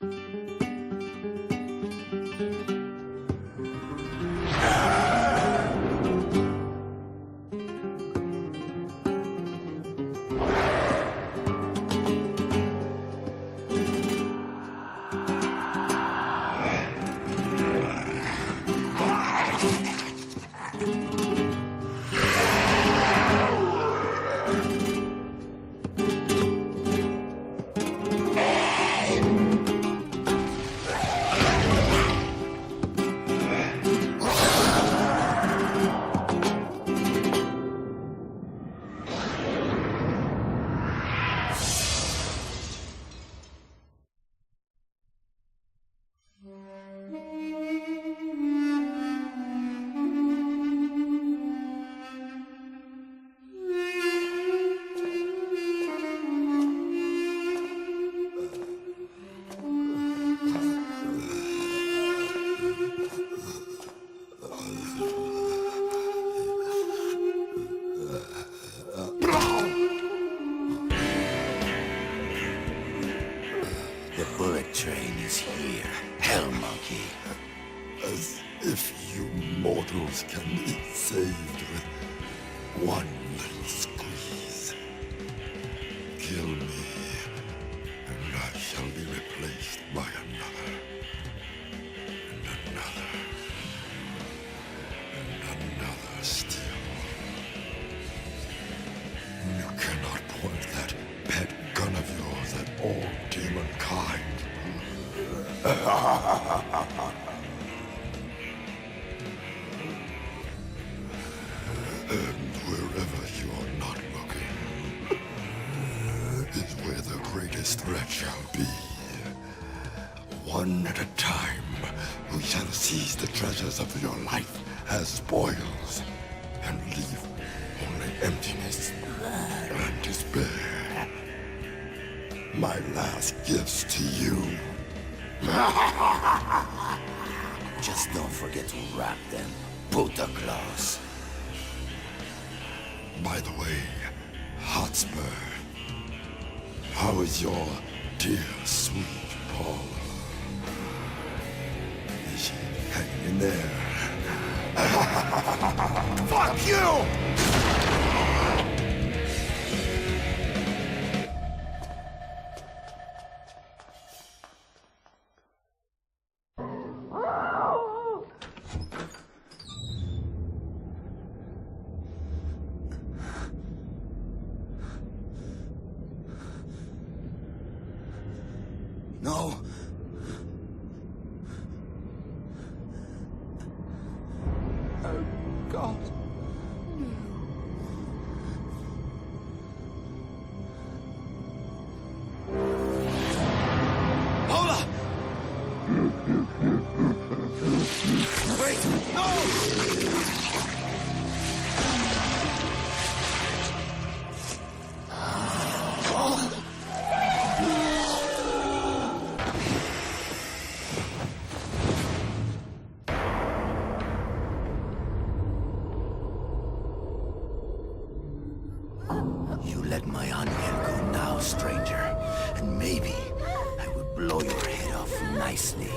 The bullet train is here, hell monkey. As if you mortals can be saved with one little squeeze. Kill me, and I shall be replaced by another, and another, and another still. You cannot point that pet gun of yours at all demonkind. And wherever you're not looking is where the greatest threat shall be. One at a time, we shall seize the treasures of your life as spoils and leave only emptiness and despair. My last gifts to you. Just don't forget to wrap them, puta claws. By the way, Hotspur, how is your dear, sweet Paula? Is she hanging in there? Fuck you! No. Oh, God. Hola! Wait! No! You let my onion go now, stranger, and maybe I would blow your head off nicely.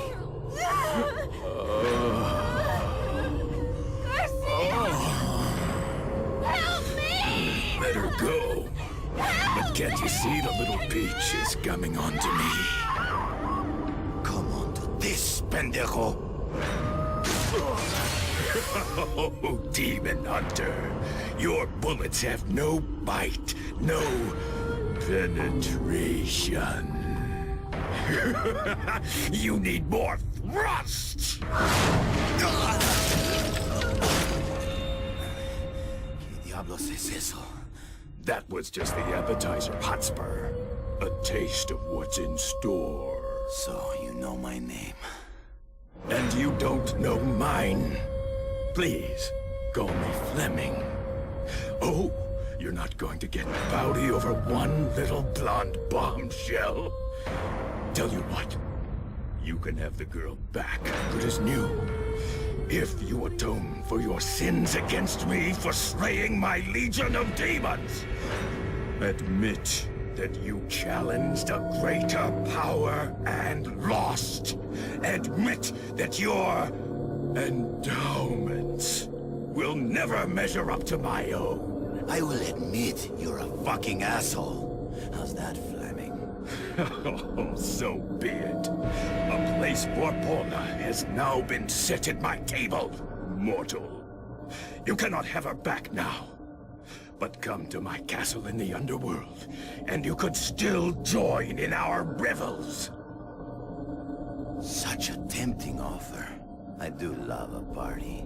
Help me! Let her go. But can't you see the little peach is coming on to me? Come on to this, pendejo. Oh, demon hunter. Your bullets have no bite, no penetration. You need more thrust! ¿Qué diablos es eso? That was just the appetizer, Hotspur. A taste of what's in store. So you know my name. And you don't know mine. Please, call me Fleming. Oh, you're not going to get rowdy over one little blonde bombshell. Tell you what, you can have the girl back, good as new, if you atone for your sins against me for slaying my legion of demons. Admit that you challenged a greater power and lost. Admit that your endowments will never measure up to my own. I will admit you're a fucking asshole. How's that, Fleming? Oh, so be it. A place for Paula has now been set at my table, mortal. You cannot have her back now. But come to my castle in the underworld, and you could still join in our revels. Such a tempting offer. I do love a party.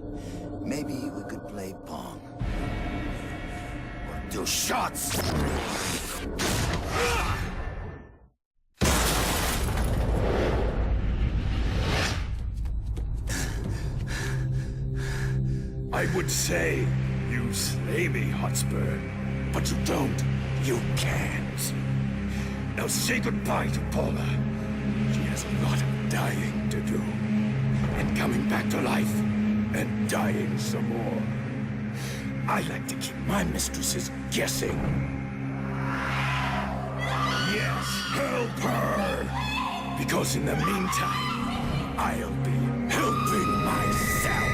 Maybe we could play Pong. Or do shots! I would say you slay me, Hotspur, but you don't. You can't. Now say goodbye to Paula. She has a lot of dying to do. And coming back to life, and dying some more. I like to keep my mistresses guessing. Yes, help her! Because in the meantime, I'll be helping myself.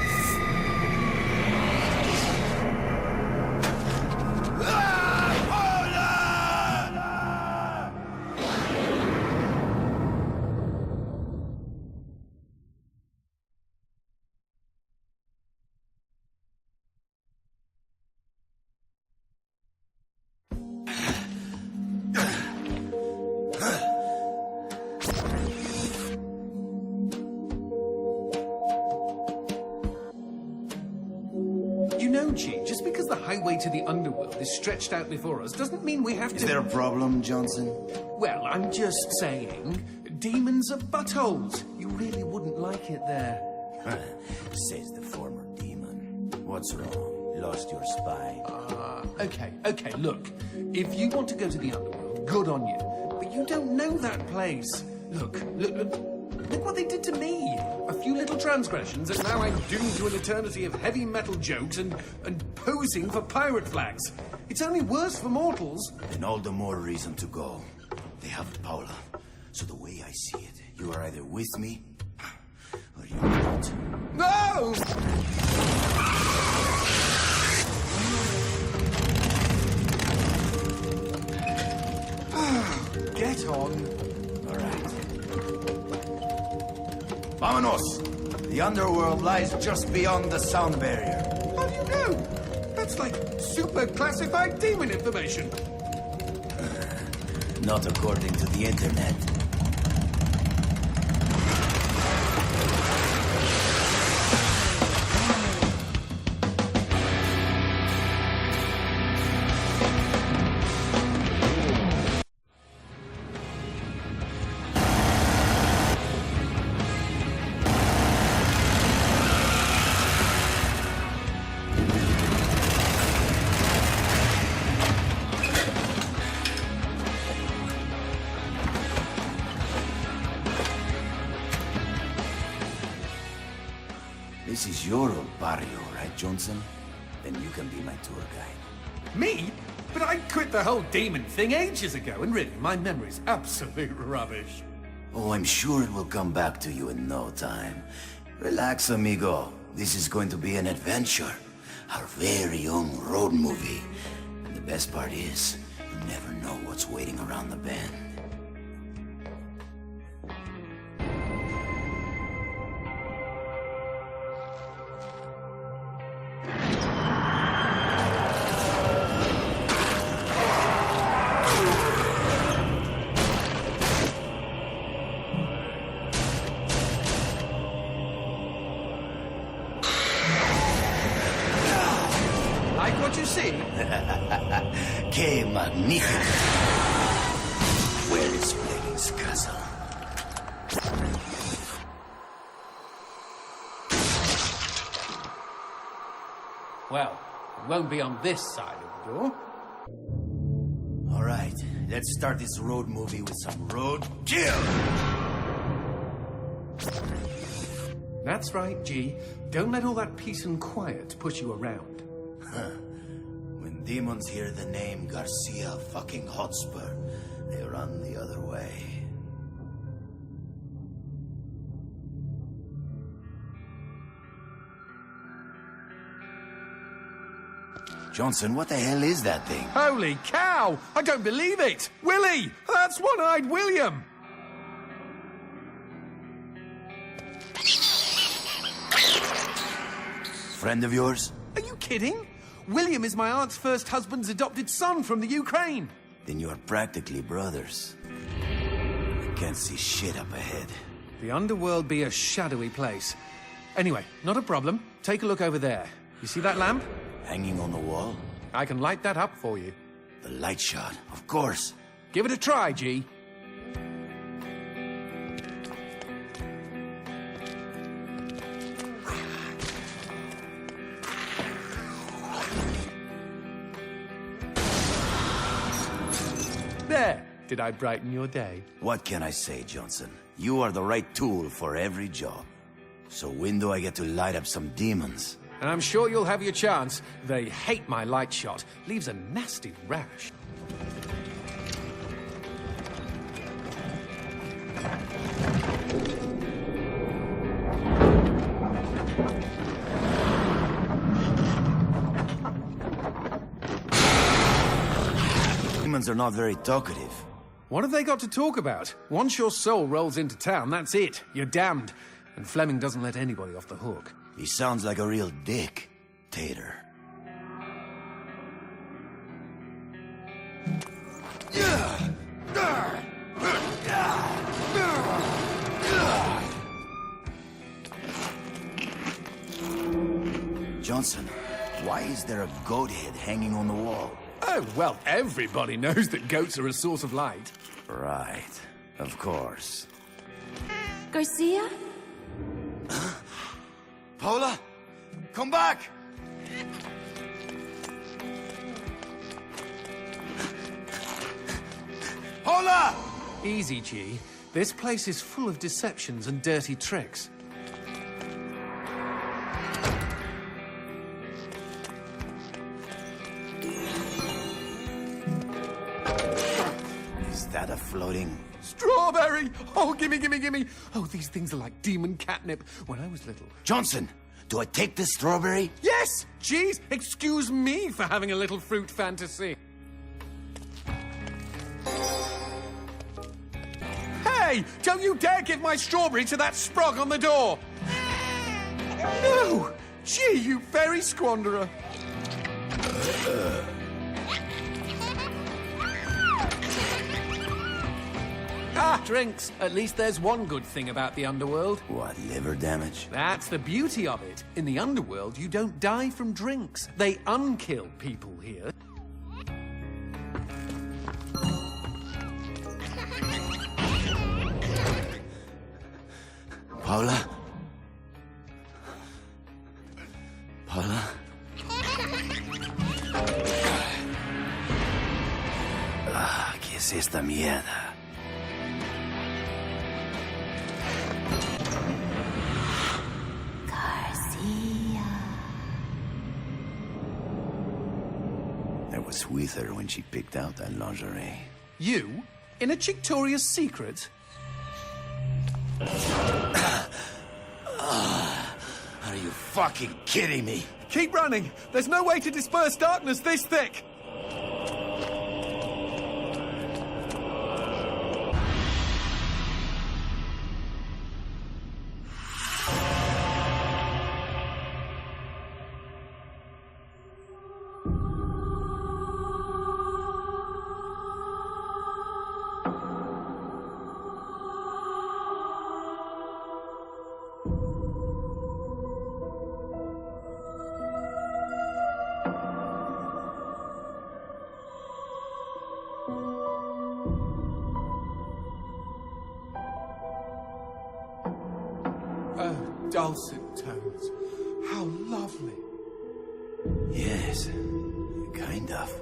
You know, G, just because the highway to the underworld is stretched out before us doesn't mean we have to... Is there a problem, Johnson? Well, I'm just saying, demons are buttholes. You really wouldn't like it there. Says the former demon. What's wrong? Lost your spine? Okay, look. If you want to go to the underworld, good on you. But you don't know that place. Look what they did to me. A few little transgressions, and now I'm doomed to an eternity of heavy metal jokes and posing for pirate flags. It's only worse for mortals. Then all the more reason to go. They have Paula. So the way I see it, you are either with me, or you're not. No! Get on. All right. Vámonos! The underworld lies just beyond the sound barrier. How do you know? That's like super classified demon information. Not according to the internet. This is your old barrio, right, Johnson? Then you can be my tour guide. Me? But I quit the whole demon thing ages ago, and really, my memory's absolute rubbish. Oh, I'm sure it will come back to you in no time. Relax, amigo. This is going to be an adventure. Our very own road movie. And the best part is, you never know what's waiting around the bend. Like what you see? Que magnifico! Where is Fleming's castle? Well, it won't be on this side of the door. All right, let's start this road movie with some road kill! That's right, G. Don't let all that peace and quiet push you around. When demons hear the name Garcia fucking Hotspur, they run the other way. Johnson, what the hell is that thing? Holy cow! I don't believe it! Willie! That's One-Eyed William! Friend of yours? Are you kidding? William is my aunt's first husband's adopted son from the Ukraine. Then you're practically brothers. I can't see shit up ahead. The underworld be a shadowy place. Anyway, not a problem. Take a look over there. You see that lamp? Hanging on the wall? I can light that up for you. The light shot, of course. Give it a try, G. There! Did I brighten your day? What can I say, Johnson? You are the right tool for every job. So when do I get to light up some demons? And I'm sure you'll have your chance. They hate my light shot. Leaves a nasty rash. Demons are not very talkative. What have they got to talk about? Once your soul rolls into town, that's it. You're damned. And Fleming doesn't let anybody off the hook. He sounds like a real dick, Tater. Johnson, why is there a goat head hanging on the wall? Oh, well, everybody knows that goats are a source of light. Right, of course. Garcia? Paula, come back! Paula! Easy, G. This place is full of deceptions and dirty tricks. Is that a floating... Strawberry! Oh, gimme, gimme, gimme! Oh, these things are like demon catnip. When I was little... Johnson, do I take this strawberry? Yes! Jeez, excuse me for having a little fruit fantasy. Hey! Don't you dare give my strawberry to that sprog on the door! No! Gee, you fairy squanderer! Ah, drinks. At least there's one good thing about the underworld. What, liver damage? That's the beauty of it. In the underworld, you don't die from drinks. They unkill people here. Paula? Paula? Ah, ¿qué es esta mierda? I was with her when she picked out that lingerie. You? In a Victoria's Secret? Are you fucking kidding me? Keep running! There's no way to disperse darkness this thick! Oh, dulcet tones. How lovely. Yes, kind of.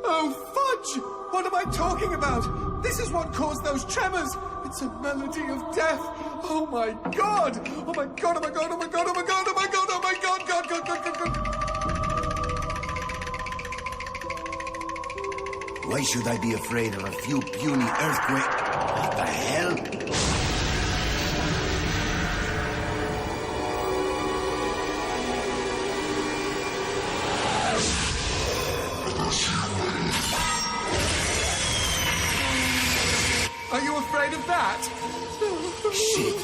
Oh, fudge! What am I talking about? This is what caused those tremors. It's a melody of death. Oh my god! Oh my god, oh my god, oh my god, oh my god, oh my god, oh my god, god, god, god, god, god. Why should I be afraid of a few puny earthquakes? What the hell? Are you afraid of that? Shit.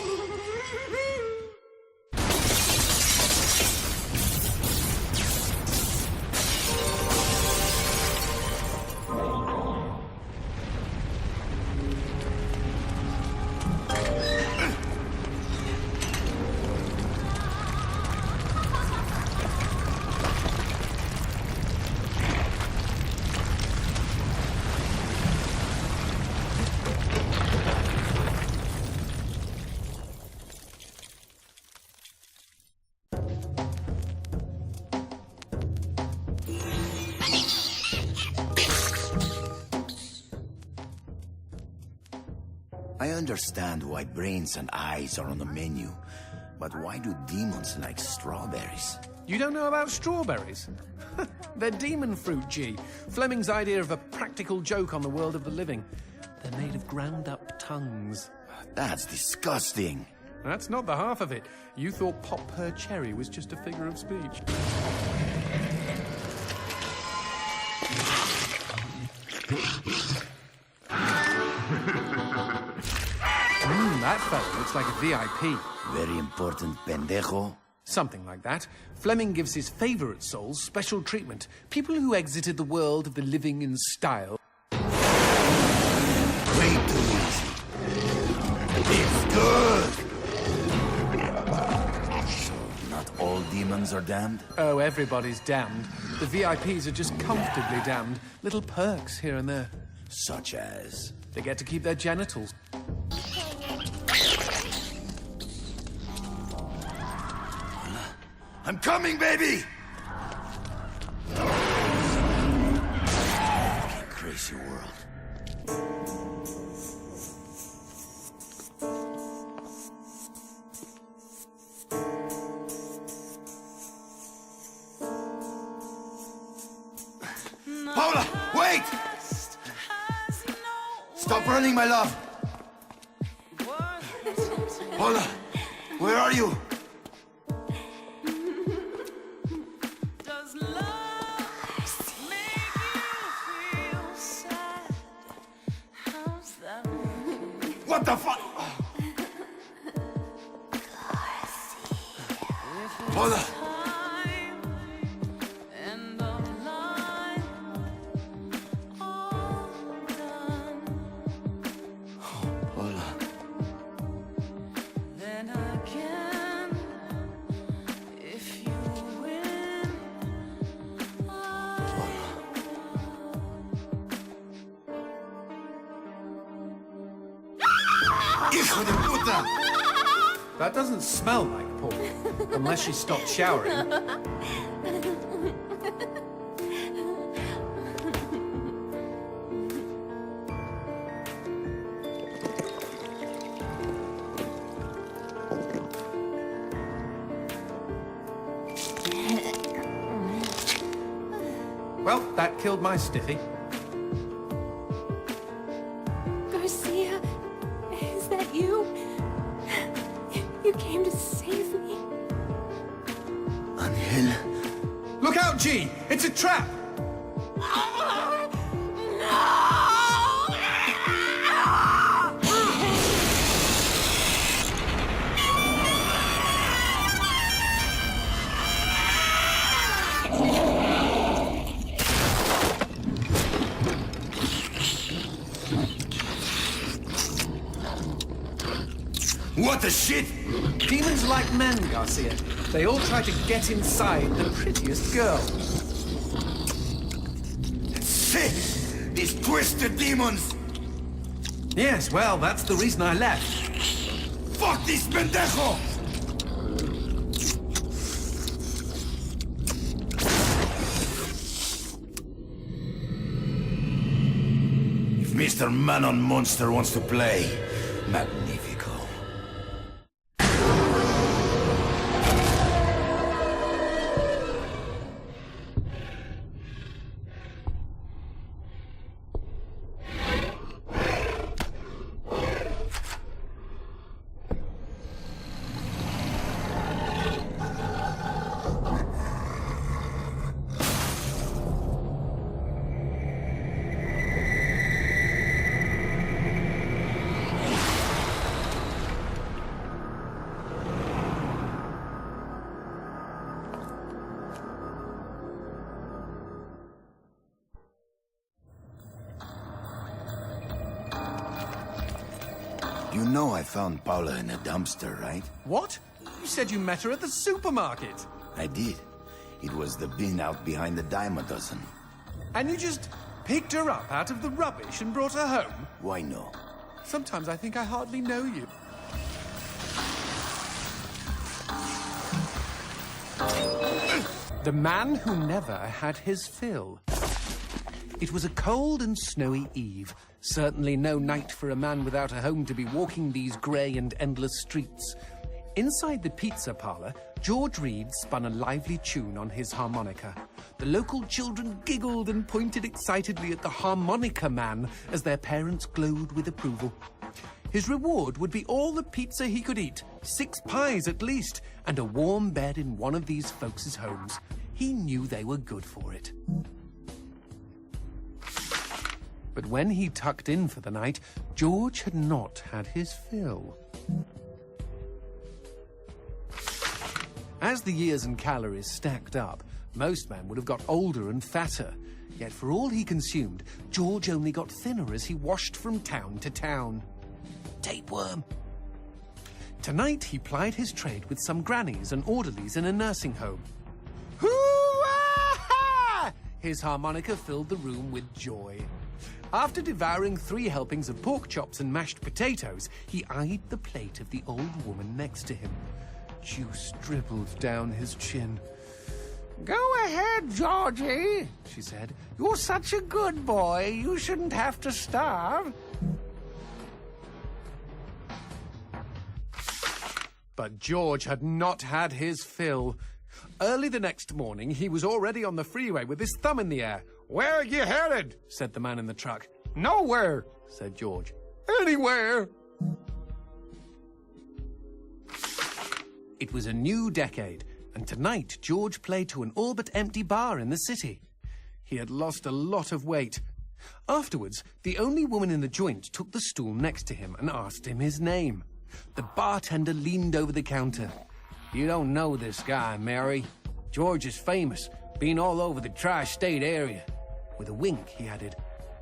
I understand why brains and eyes are on the menu, but why do demons like strawberries? You don't know about strawberries? They're demon fruit, G. Fleming's idea of a practical joke on the world of the living. They're made of ground-up tongues. That's disgusting. That's not the half of it. You thought pop per cherry was just a figure of speech. That fellow looks like a VIP. Very important, pendejo. Something like that. Fleming gives his favourite souls special treatment. People who exited the world of the living in style. Way too easy. It's good. So, not all demons are damned? Oh, everybody's damned. The VIPs are just comfortably damned. Little perks here and there. Such as? They get to keep their genitals. I'm coming, baby! Crazy world. Paula, wait! Stop running, my love! Paula, where are you? What the fuck? Paula! Paula. Hijo de puta! That doesn't smell like Paul, unless she stopped showering. Well, that killed my stiffy. Garcia, is that you? You came to save me? Angel. Look out, G! It's a trap! What the shit? Demons like men, Garcia. They all try to get inside the prettiest girl. Shit! These twisted demons! Yes, well, that's the reason I left. Fuck this pendejo! If Mr. Man-on Monster wants to play, magnifico. You know I found Paula in a dumpster, right? What? You said you met her at the supermarket. I did. It was the bin out behind the dime a dozen. And you just picked her up out of the rubbish and brought her home? Why no? Sometimes I think I hardly know you. The man who never had his fill. It was a cold and snowy eve. Certainly no night for a man without a home to be walking these grey and endless streets. Inside the pizza parlour, George Reed spun a lively tune on his harmonica. The local children giggled and pointed excitedly at the harmonica man as their parents glowed with approval. His reward would be all the pizza he could eat, 6 pies at least, and a warm bed in one of these folks' homes. He knew they were good for it. But when he tucked in for the night, George had not had his fill. As the years and calories stacked up, most men would have got older and fatter. Yet for all he consumed, George only got thinner as he washed from town to town. Tapeworm. Tonight he plied his trade with some grannies and orderlies in a nursing home. Hoo-ah-ha! His harmonica filled the room with joy. After devouring 3 helpings of pork chops and mashed potatoes, he eyed the plate of the old woman next to him. Juice dribbled down his chin. "Go ahead, Georgie," she said. "You're such a good boy. You shouldn't have to starve." But George had not had his fill. Early the next morning, he was already on the freeway with his thumb in the air. "Where are you headed?" said the man in the truck. "Nowhere," said George. "Anywhere." It was a new decade, and tonight George played to an all but empty bar in the city. He had lost a lot of weight. Afterwards, the only woman in the joint took the stool next to him and asked him his name. The bartender leaned over the counter. "You don't know this guy, Mary. George is famous, been all over the tri-state area." With a wink, he added,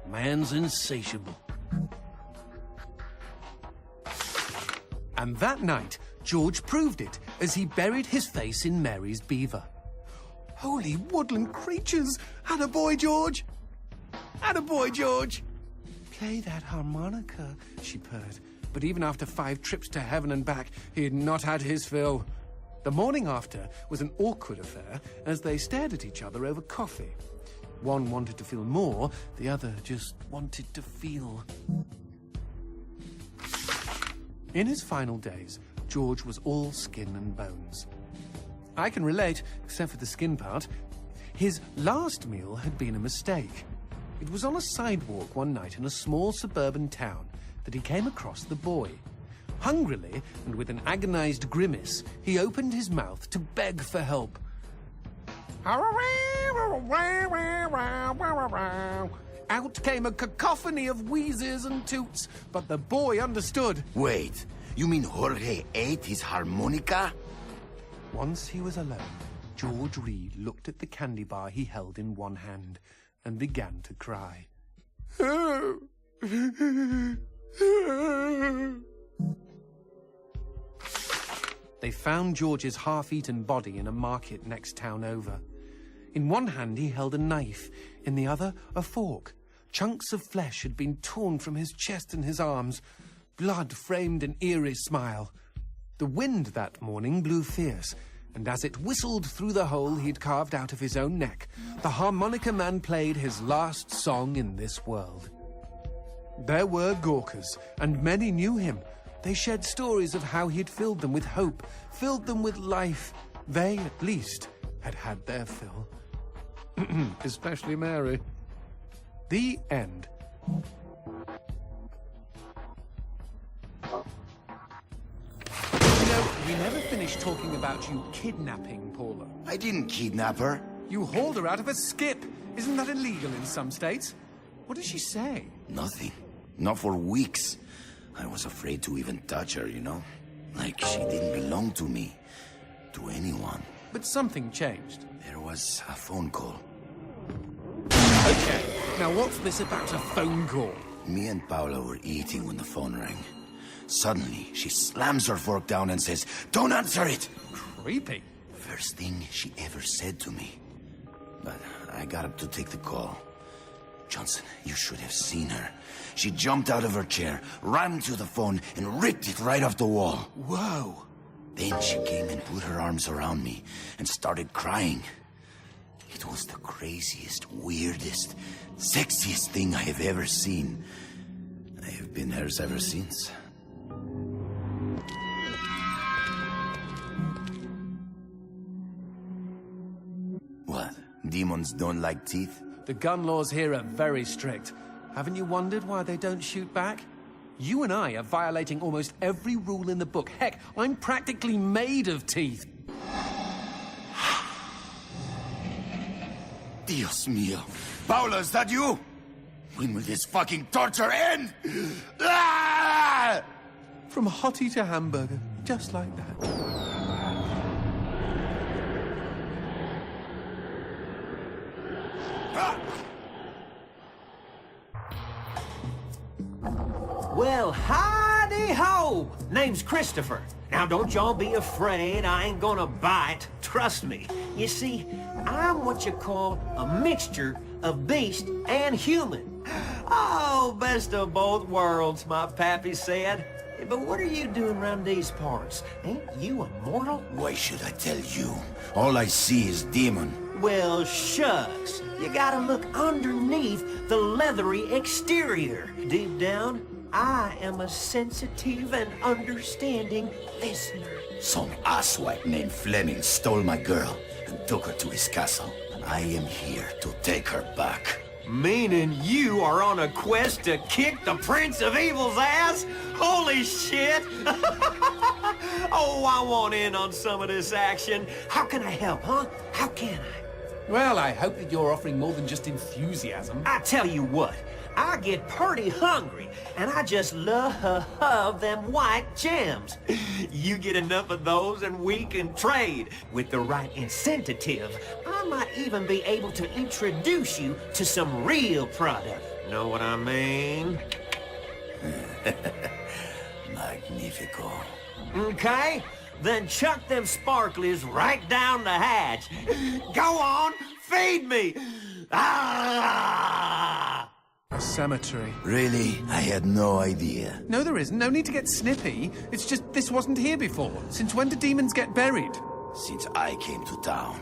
"Man's insatiable." And that night, George proved it as he buried his face in Mary's beaver. Holy woodland creatures! Attaboy, George! Attaboy, George! "Play that harmonica," she purred. But even after 5 trips to heaven and back, he had not had his fill. The morning after was an awkward affair as they stared at each other over coffee. One wanted to feel more, the other just wanted to feel. In his final days, George was all skin and bones. I can relate, except for the skin part. His last meal had been a mistake. It was on a sidewalk one night in a small suburban town that he came across the boy. Hungrily, and with an agonized grimace, he opened his mouth to beg for help. Out came a cacophony of wheezes and toots, but the boy understood. Wait, you mean Jorge ate his harmonica? Once he was alone, George Reed looked at the candy bar he held in one hand and began to cry. They found George's half-eaten body in a market next town over. In one hand he held a knife, in the other a fork. Chunks of flesh had been torn from his chest and his arms. Blood framed an eerie smile. The wind that morning blew fierce, and as it whistled through the hole he'd carved out of his own neck, the harmonica man played his last song in this world. There were Gawkers, and many knew him. They shared stories of how he'd filled them with hope, filled them with life. They, at least, had had their fill. Especially Mary. The end. You know, we never finished talking about you kidnapping Paula. I didn't kidnap her. You hauled her out of a skip. Isn't that illegal in some states? What did she say? Nothing. Not for weeks. I was afraid to even touch her, you know? Like she didn't belong to me. To anyone. But something changed. There was a phone call. Okay, now what's this about a phone call? Me and Paula were eating when the phone rang. Suddenly, she slams her fork down and says, "Don't answer it!" Creepy. First thing she ever said to me. But I got up to take the call. Johnson, you should have seen her. She jumped out of her chair, ran to the phone, and ripped it right off the wall. Whoa. Then she came and put her arms around me and started crying. It was the craziest, weirdest, sexiest thing I have ever seen. I have been hers ever since. What? Demons don't like teeth? The gun laws here are very strict. Haven't you wondered why they don't shoot back? You and I are violating almost every rule in the book. Heck, I'm practically made of teeth. Dios mío. Paula, is that you? When will this fucking torture end? Ah! From hottie to hamburger, just like that. Well, howdy-ho! Name's Christopher. Now, don't y'all be afraid. I ain't gonna bite. Trust me. You see, I'm what you call a mixture of beast and human. Oh, best of both worlds, my pappy said. But what are you doing around these parts? Ain't you a mortal? Why should I tell you? All I see is demon. Well, shucks. You gotta look underneath the leathery exterior. Deep down, I am a sensitive and understanding listener. Some asswipe named Fleming stole my girl and took her to his castle. I am here to take her back. Meaning you are on a quest to kick the Prince of Evil's ass? Holy shit! Oh, I want in on some of this action. How can I help, huh? How can I? Well, I hope that you're offering more than just enthusiasm. I tell you what, I get pretty hungry, and I just love them white gems. You get enough of those and we can trade. With the right incentive, I might even be able to introduce you to some real product. Know what I mean? Magnifico. Okay, then chuck them sparklies right down the hatch. Go on, feed me! Ah! A cemetery. Really? I had no idea. No, there isn't. No need to get snippy. It's just this wasn't here before. Since when do demons get buried? Since I came to town.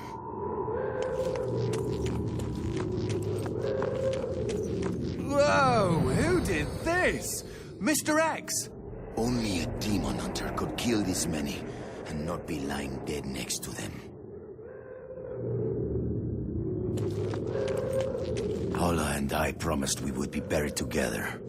Whoa, who did this? Mr. X? Only a demon hunter could kill this many and not be lying dead next to them. Paula and I promised we would be buried together.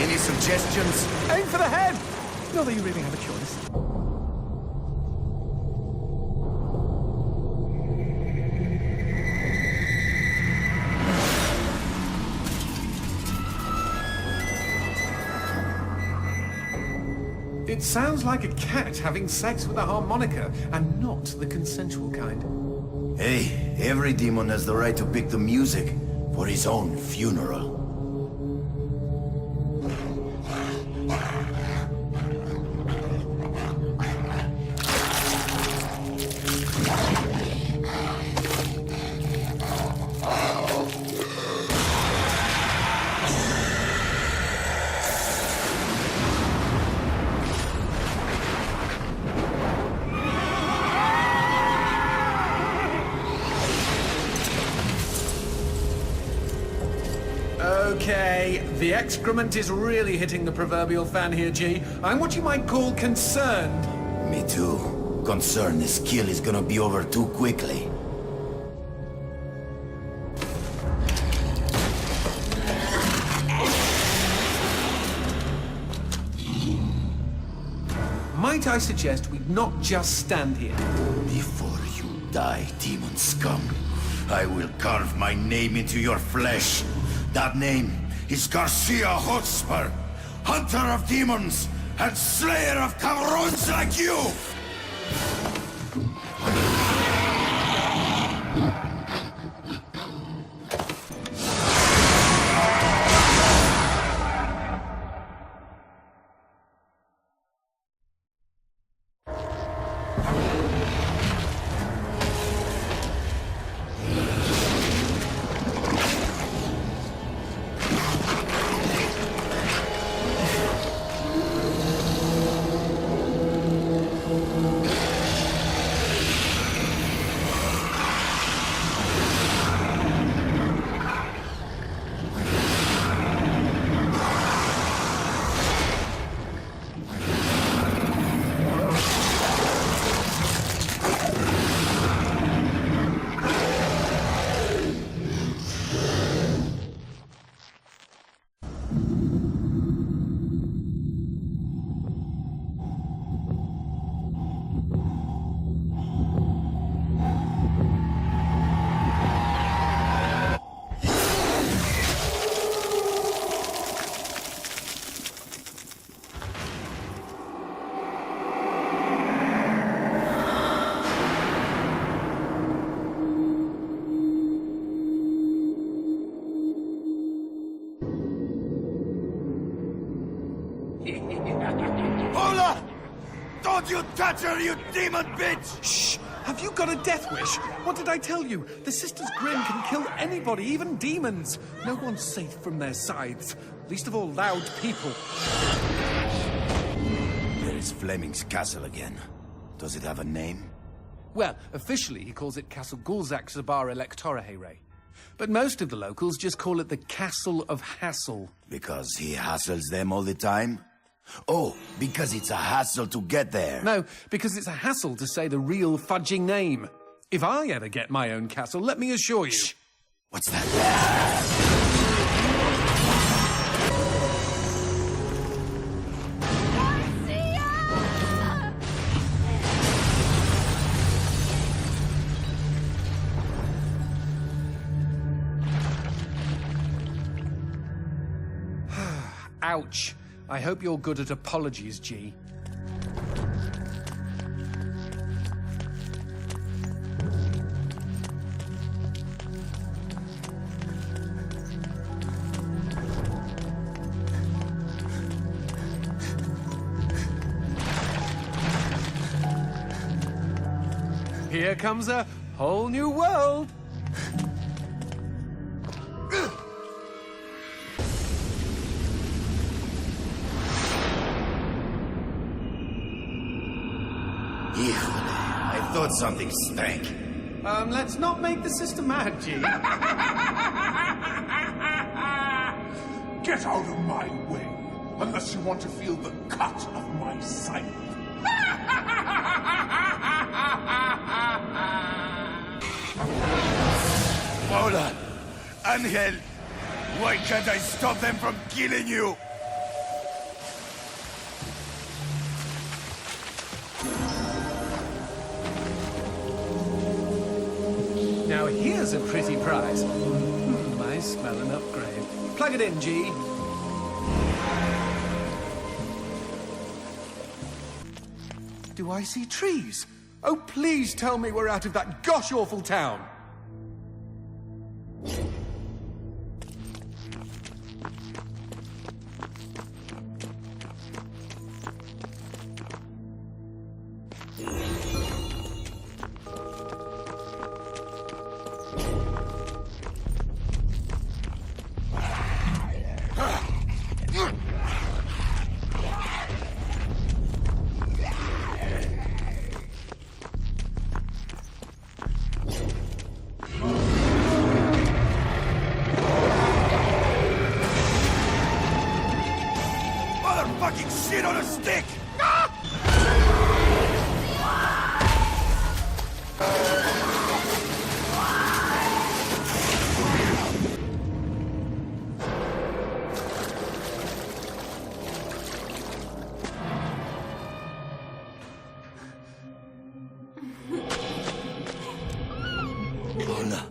Any suggestions? Aim for the head! Not that you really have a choice. It sounds like a cat having sex with a harmonica, and not the consensual kind. Hey, every demon has the right to pick the music for his own funeral. Okay, the excrement is really hitting the proverbial fan here, G. I'm what you might call concerned. Me too. Concerned this kill is gonna be over too quickly. Might I suggest we not just stand here? Before you die, demon scum, I will carve my name into your flesh. That name is Garcia Hotspur. hunter of demons and slayer of cabrons like you! Hola! Don't you touch her, you demon bitch! Shh! Have you got a death wish? What did I tell you? The Sister's Grin can kill anybody, even demons. No one's safe from their scythes. Least of all loud people. There is Fleming's castle again. Does it have a name? Well, officially he calls it Castle Gulzak Zabar Electora Heyre. But most of the locals just call it the Castle of Hassle. Because he hassles them all the time? Oh, because it's a hassle to get there. No, because it's a hassle to say the real fudging name. If I ever get my own castle, let me assure you... Shh. What's that? Ouch. I hope you're good at apologies, G. Here comes a whole new world. I thought something stank. Let's not make the sister mad, G. Get out of my way, unless you want to feel the cut of my scythe. Hola! Angel! Why can't I stop them from killing you? Now here's a pretty prize. I smell an upgrade. Plug it in, G. Do I see trees? Oh, please tell me we're out of that gosh-awful town. Motherfucking shit on a stick! Hola.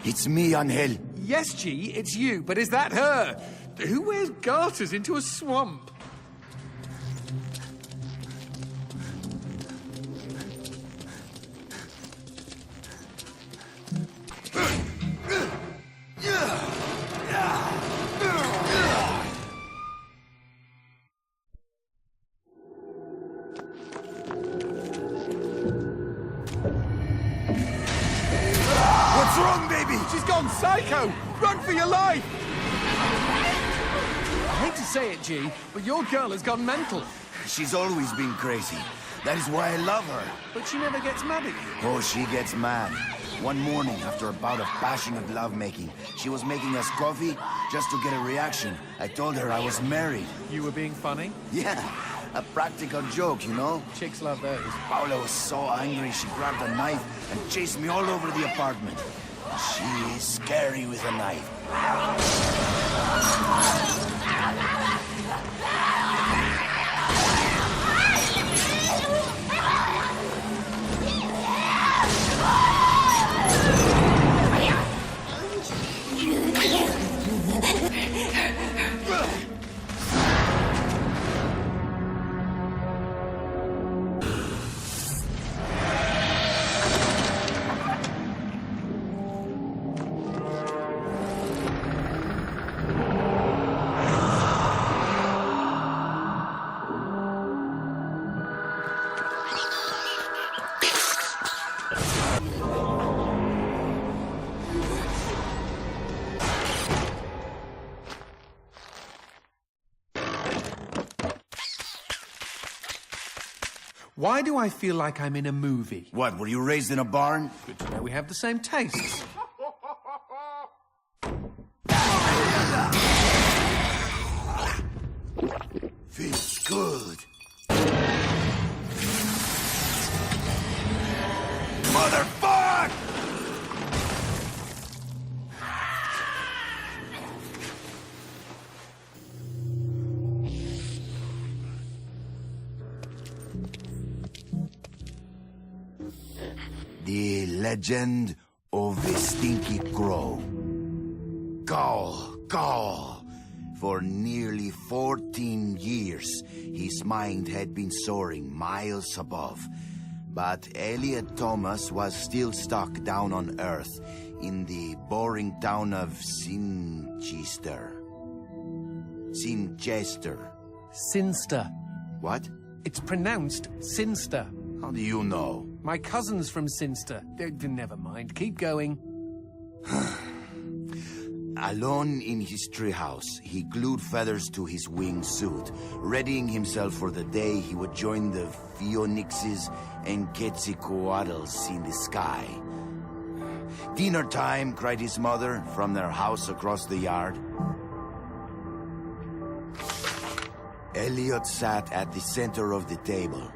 It's me, Angel. Yes, G, it's you, but is that her? Who wears garters into a swamp? What's wrong, baby? She's gone psycho! Run for your life! I hate to say it, G, but your girl has gone mental. She's always been crazy. That is why I love her. But she never gets mad at you. Oh, she gets mad. One morning, after a bout of passionate lovemaking, she was making us coffee just to get a reaction. I told her I was married. You were being funny? Yeah, a practical joke, you know? Chicks love those. Paula was so angry, she grabbed a knife and chased me all over the apartment. She is scary with a knife. Why do I feel like I'm in a movie? What, were you raised in a barn? Good to know we have the same tastes. Feels good. Motherfuck! The legend of the Stinky Crow. Caw, caw. For nearly 14 years, his mind had been soaring miles above. But Elliot Thomas was still stuck down on Earth in the boring town of Sinchester. Sinster. What? It's pronounced Sinster. How do you know? My cousin's from Sinster. Never mind. Keep going. Alone in his treehouse, he glued feathers to his wingsuit, readying himself for the day he would join the Phoenixes and Quetzalcoatlus in the sky. "Dinner time," cried his mother from their house across the yard. Elliot sat at the center of the table.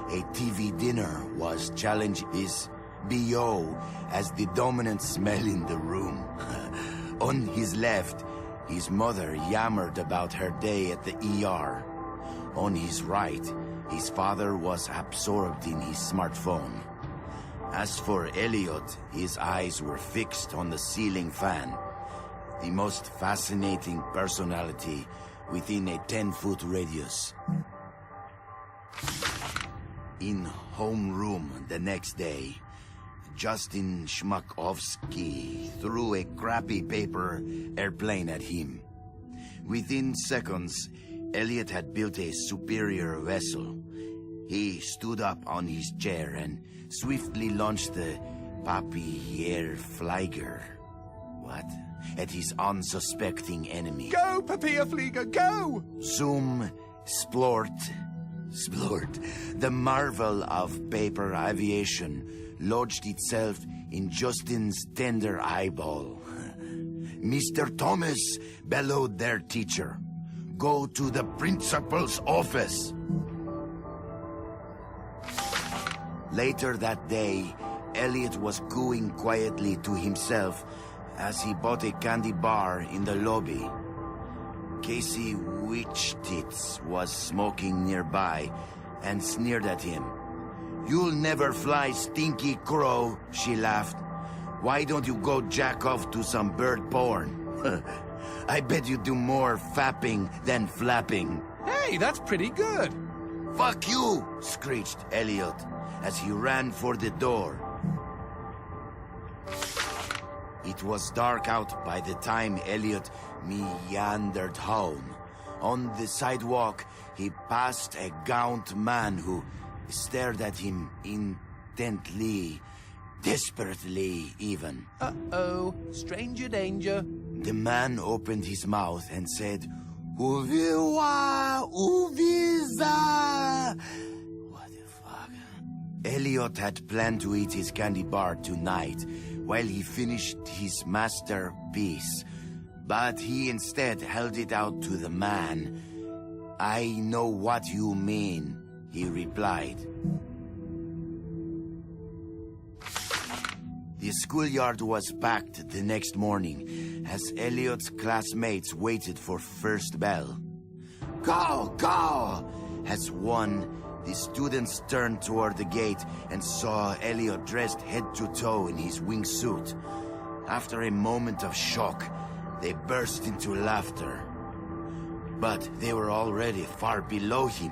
A TV dinner was challenging his BO as the dominant smell in the room. On his left, his mother yammered about her day at the ER. On his right, his father was absorbed in his smartphone. As for Elliot, his eyes were fixed on the ceiling fan, the most fascinating personality within a 10-foot radius. In homeroom the next day, Justin Schmakovsky threw a crappy paper airplane at him. Within seconds, Elliot had built a superior vessel. He stood up on his chair and swiftly launched the Papierflieger. What? At his unsuspecting enemy. Go, Papierflieger, go! Zoom, splort. The marvel of paper aviation lodged itself in Justin's tender eyeball. "Mr. Thomas," bellowed their teacher, "go to the principal's office." Later that day, Elliot was cooing quietly to himself as he bought a candy bar in the lobby. Casey Witchtits was smoking nearby and sneered at him. "You'll never fly, Stinky Crow," she laughed. "Why don't you go jack off to some bird porn?" I bet you do more fapping than flapping. Hey, that's pretty good. Fuck you, screeched Elliot as he ran for the door. It was dark out by the time Elliot meandered home. On the sidewalk, he passed a gaunt man who stared at him intently, desperately even. Uh-oh, stranger danger. The man opened his mouth and said, Uviwa, Uviza. What the fuck? Elliot had planned to eat his candy bar tonight while he finished his masterpiece, but he instead held it out to the man. I know what you mean, he replied. The schoolyard was packed the next morning as Elliot's classmates waited for first bell. Go, go! As one, the students turned toward the gate and saw Elliot dressed head to toe in his wingsuit. After a moment of shock, they burst into laughter. But they were already far below him.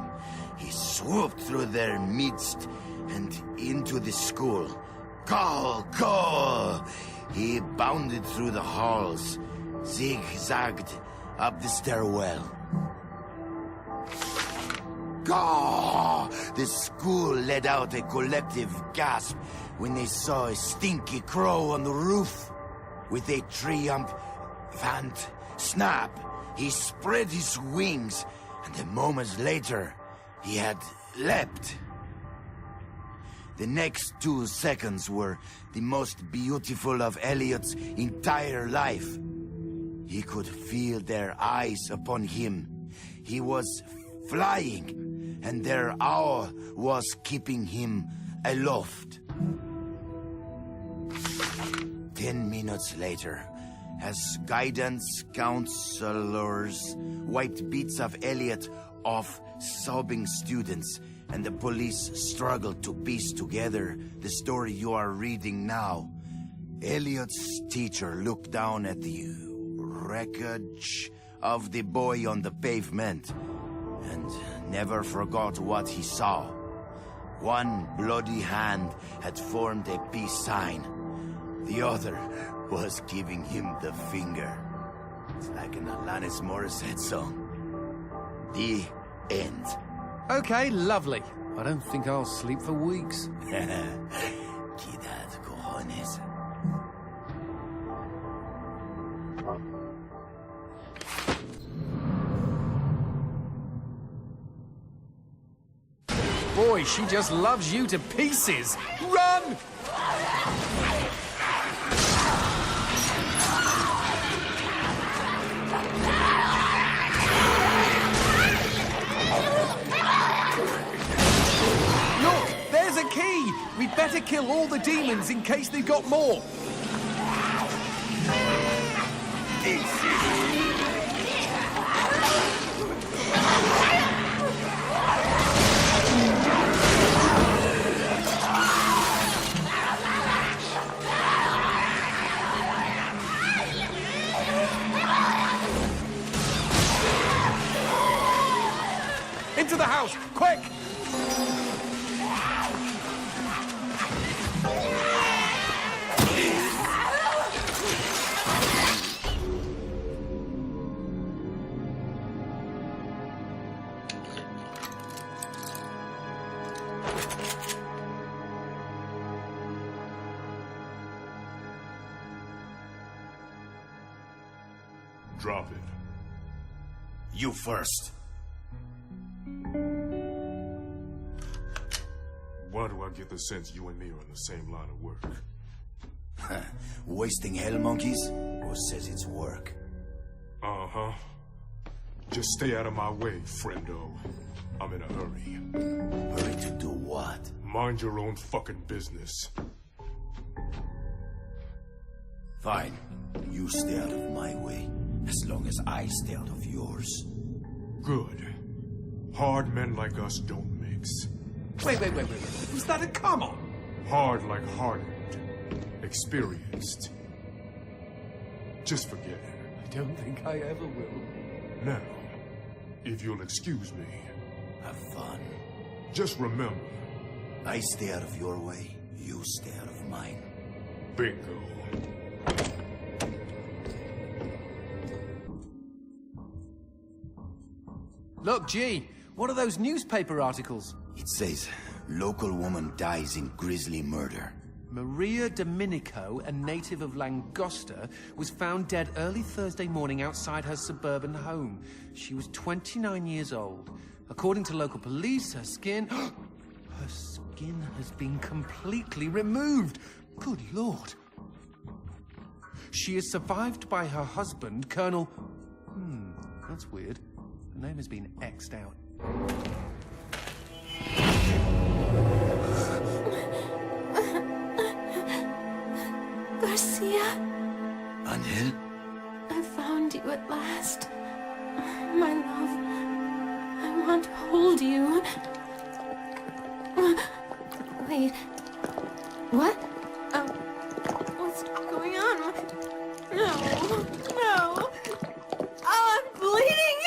He swooped through their midst and into the school. Go, go! He bounded through the halls, zigzagged up the stairwell. Go! The school let out a collective gasp when they saw a stinky crow on the roof. With a triumphant snap, he spread his wings, and a moment later, he had leapt. The next 2 seconds were the most beautiful of Elliot's entire life. He could feel their eyes upon him. He was flying, and their awe was keeping him aloft. 10 minutes later, as guidance counselors wiped bits of Elliot off sobbing students, and the police struggled to piece together the story you are reading now, Elliot's teacher looked down at the wreckage of the boy on the pavement and never forgot what he saw. One bloody hand had formed a peace sign. The other was giving him the finger. It's like an Alanis Morissette song. The end. Okay, lovely. I don't think I'll sleep for weeks. Quidad, cojones. Boy, she just loves you to pieces. Run! Key! We'd better kill all the demons in case they've got more. Into the house, quick! Drop it. You first. Why do I get the sense you and me are in the same line of work? Wasting hell monkeys? Who says it's work? Uh-huh. Just stay out of my way, friendo. I'm in a hurry. Hurry to do what? Mind your own fucking business. Fine. You stay out of my way. As long as I stay out of yours. Good. Hard men like us don't mix. Wait. Was that a come on? Hard like hardened. Experienced. Just forget it. don't think I ever will. Now, if you'll excuse me, Have fun. just remember, I stay out of your way, you stay out of mine. bingo. Look, gee, what are those newspaper articles? It says, local woman dies in grisly murder. Maria Domenico, a native of Langosta, was found dead early Thursday morning outside her suburban home. She was 29 years old. According to local police, her skin... her skin has been completely removed. Good Lord. She is survived by her husband, Colonel... that's weird. Her name has been X'd out. Garcia, Angel? I found you at last. My love, I want to hold you. Wait, what? What's going on? No. Oh, I'm bleeding.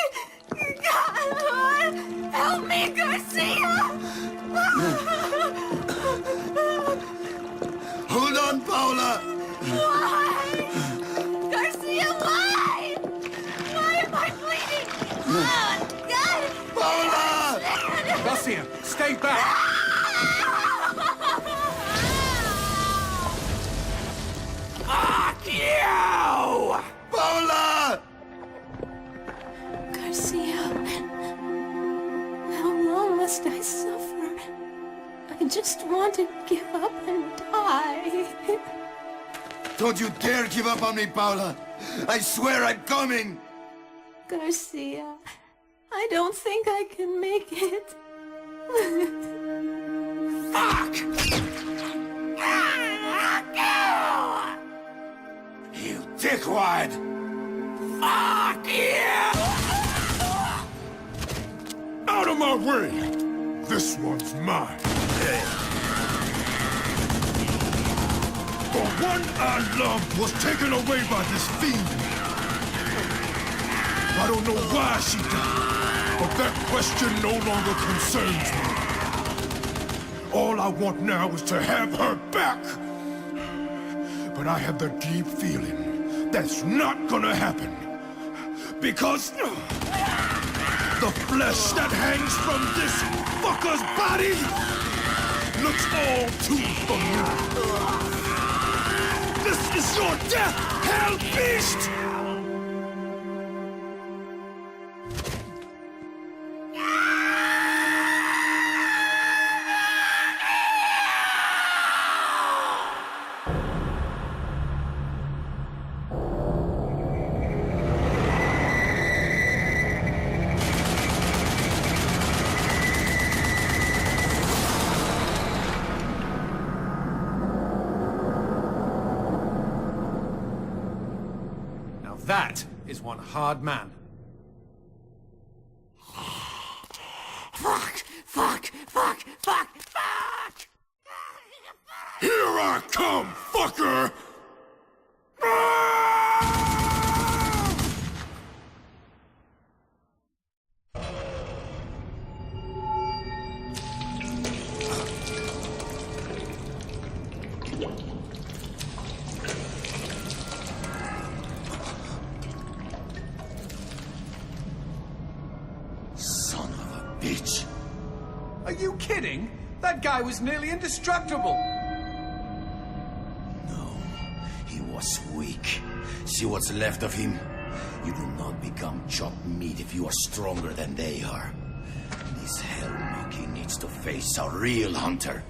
God, help me, Garcia. Hold on, Paula! Why? Garcia, why? Why am I bleeding? Oh, God! Paula! Garcia, stay back! Fuck you! Paula! Garcia, how long must I suffer? I just want to give up and die. Don't you dare give up on me, Paula! I swear I'm coming! Garcia, I don't think I can make it. Fuck! You dickwad! Fuck you! Out of my way! This one's mine. The one I loved was taken away by this fiend. I don't know why she died, but that question no longer concerns me. All I want now is to have her back. But I have the deep feeling that's not gonna happen. Because the flesh that hangs from this fucker's body looks all too familiar. This is your death, hell beast! That is one hard man. Fuck! Here I come, fucker! Son of a bitch. Are you kidding? That guy was nearly indestructible. No, he was weak. See what's left of him? You do not become chopped meat if you are stronger than they are. This hell monkey needs to face a real hunter.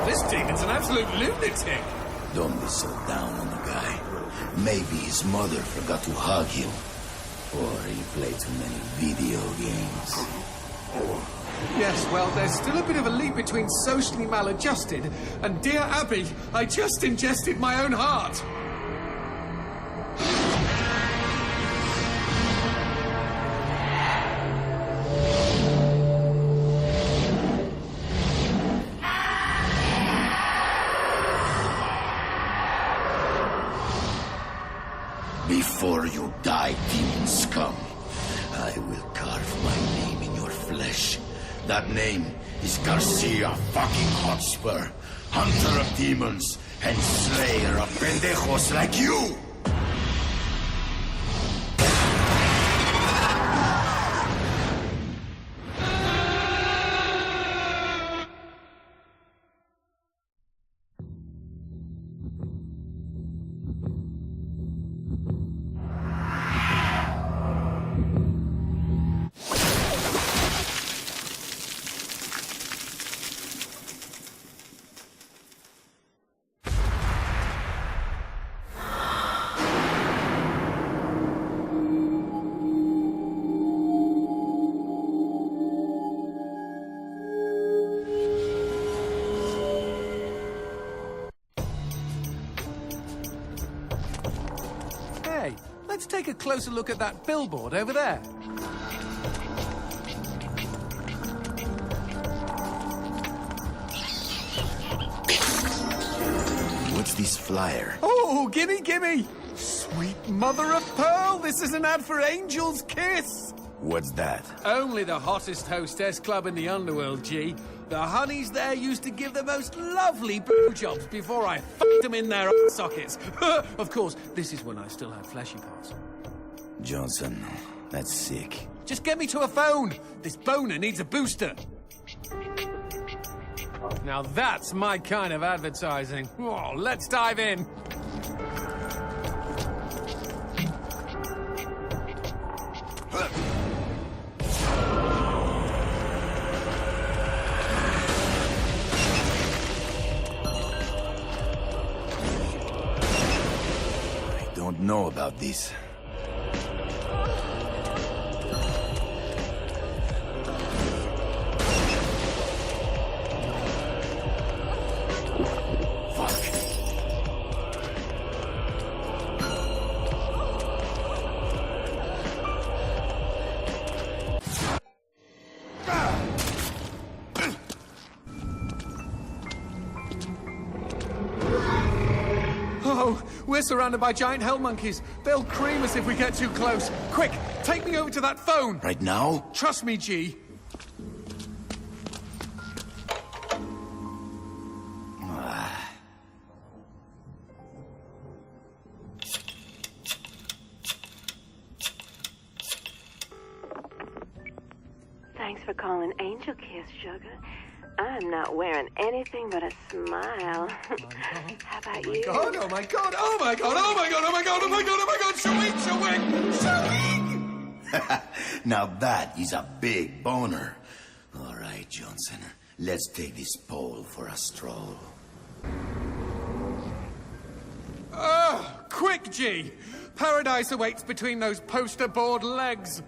This demon's an absolute lunatic. Don't be so down on the guy. Maybe his mother forgot to hug him. Or he played too many video games. Yes, well, there's still a bit of a leap between socially maladjusted and, dear Abby, I just ingested my own heart. Before you die, demon scum, I will carve my name in your flesh. That name is Garcia fucking Hotspur, hunter of demons and slayer of pendejos like you! Hey, let's take a closer look at that billboard over there. What's this flyer? Oh, gimme! Sweet mother of pearl, this is an ad for Angel's Kiss! What's that? Only the hottest hostess club in the underworld, G. The honeys there used to give the most lovely blowjobs before I fucked them in their sockets. Of course, this is when I still had fleshy parts. Johnson, that's sick. Just get me to a phone. This boner needs a booster. Now that's my kind of advertising. Oh, let's dive in. Don't know about this. Oh, we're surrounded by giant hell monkeys. They'll cream us if we get too close. Quick, take me over to that phone. Right now? Trust me, G. Thanks for calling Angel Kiss, sugar. I'm not wearing anything but a smile. How about you? Oh my god, oh my god, oh my god, oh my god, oh my god, oh my god, showing! Now that is a big boner. All right, Johnson, let's take this pole for a stroll. Quick, G! Paradise awaits between those poster board legs.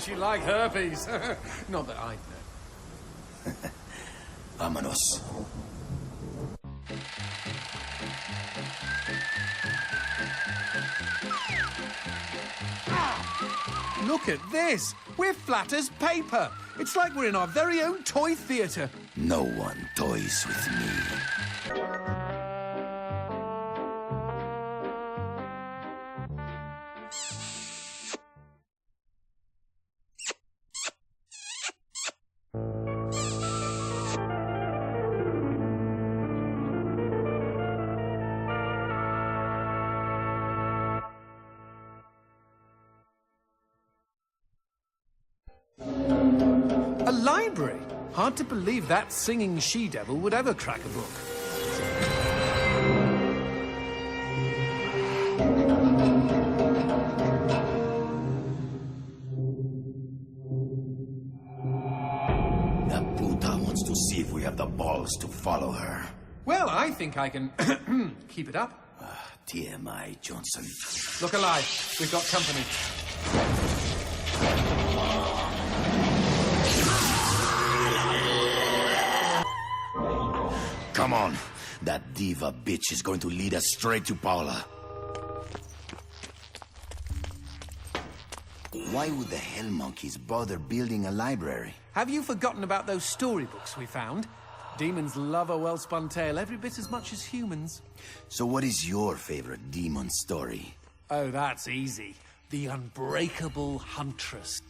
she like herpes? Not that I'd know. Vámonos. Look at this! We're flat as paper! It's like we're in our very own toy theatre. No one toys with me. A library? Hard to believe that singing she-devil would ever crack a book. The puta wants to see if we have the balls to follow her. Well, I think I can keep it up. TMI, Johnson. Look alive. We've got company. Come on. That diva bitch is going to lead us straight to Paula. Why would the hell monkeys bother building a library? Have you forgotten about those storybooks we found? Demons love a well-spun tale every bit as much as humans. So what is your favorite demon story? Oh, that's easy. The Unbreakable Huntress.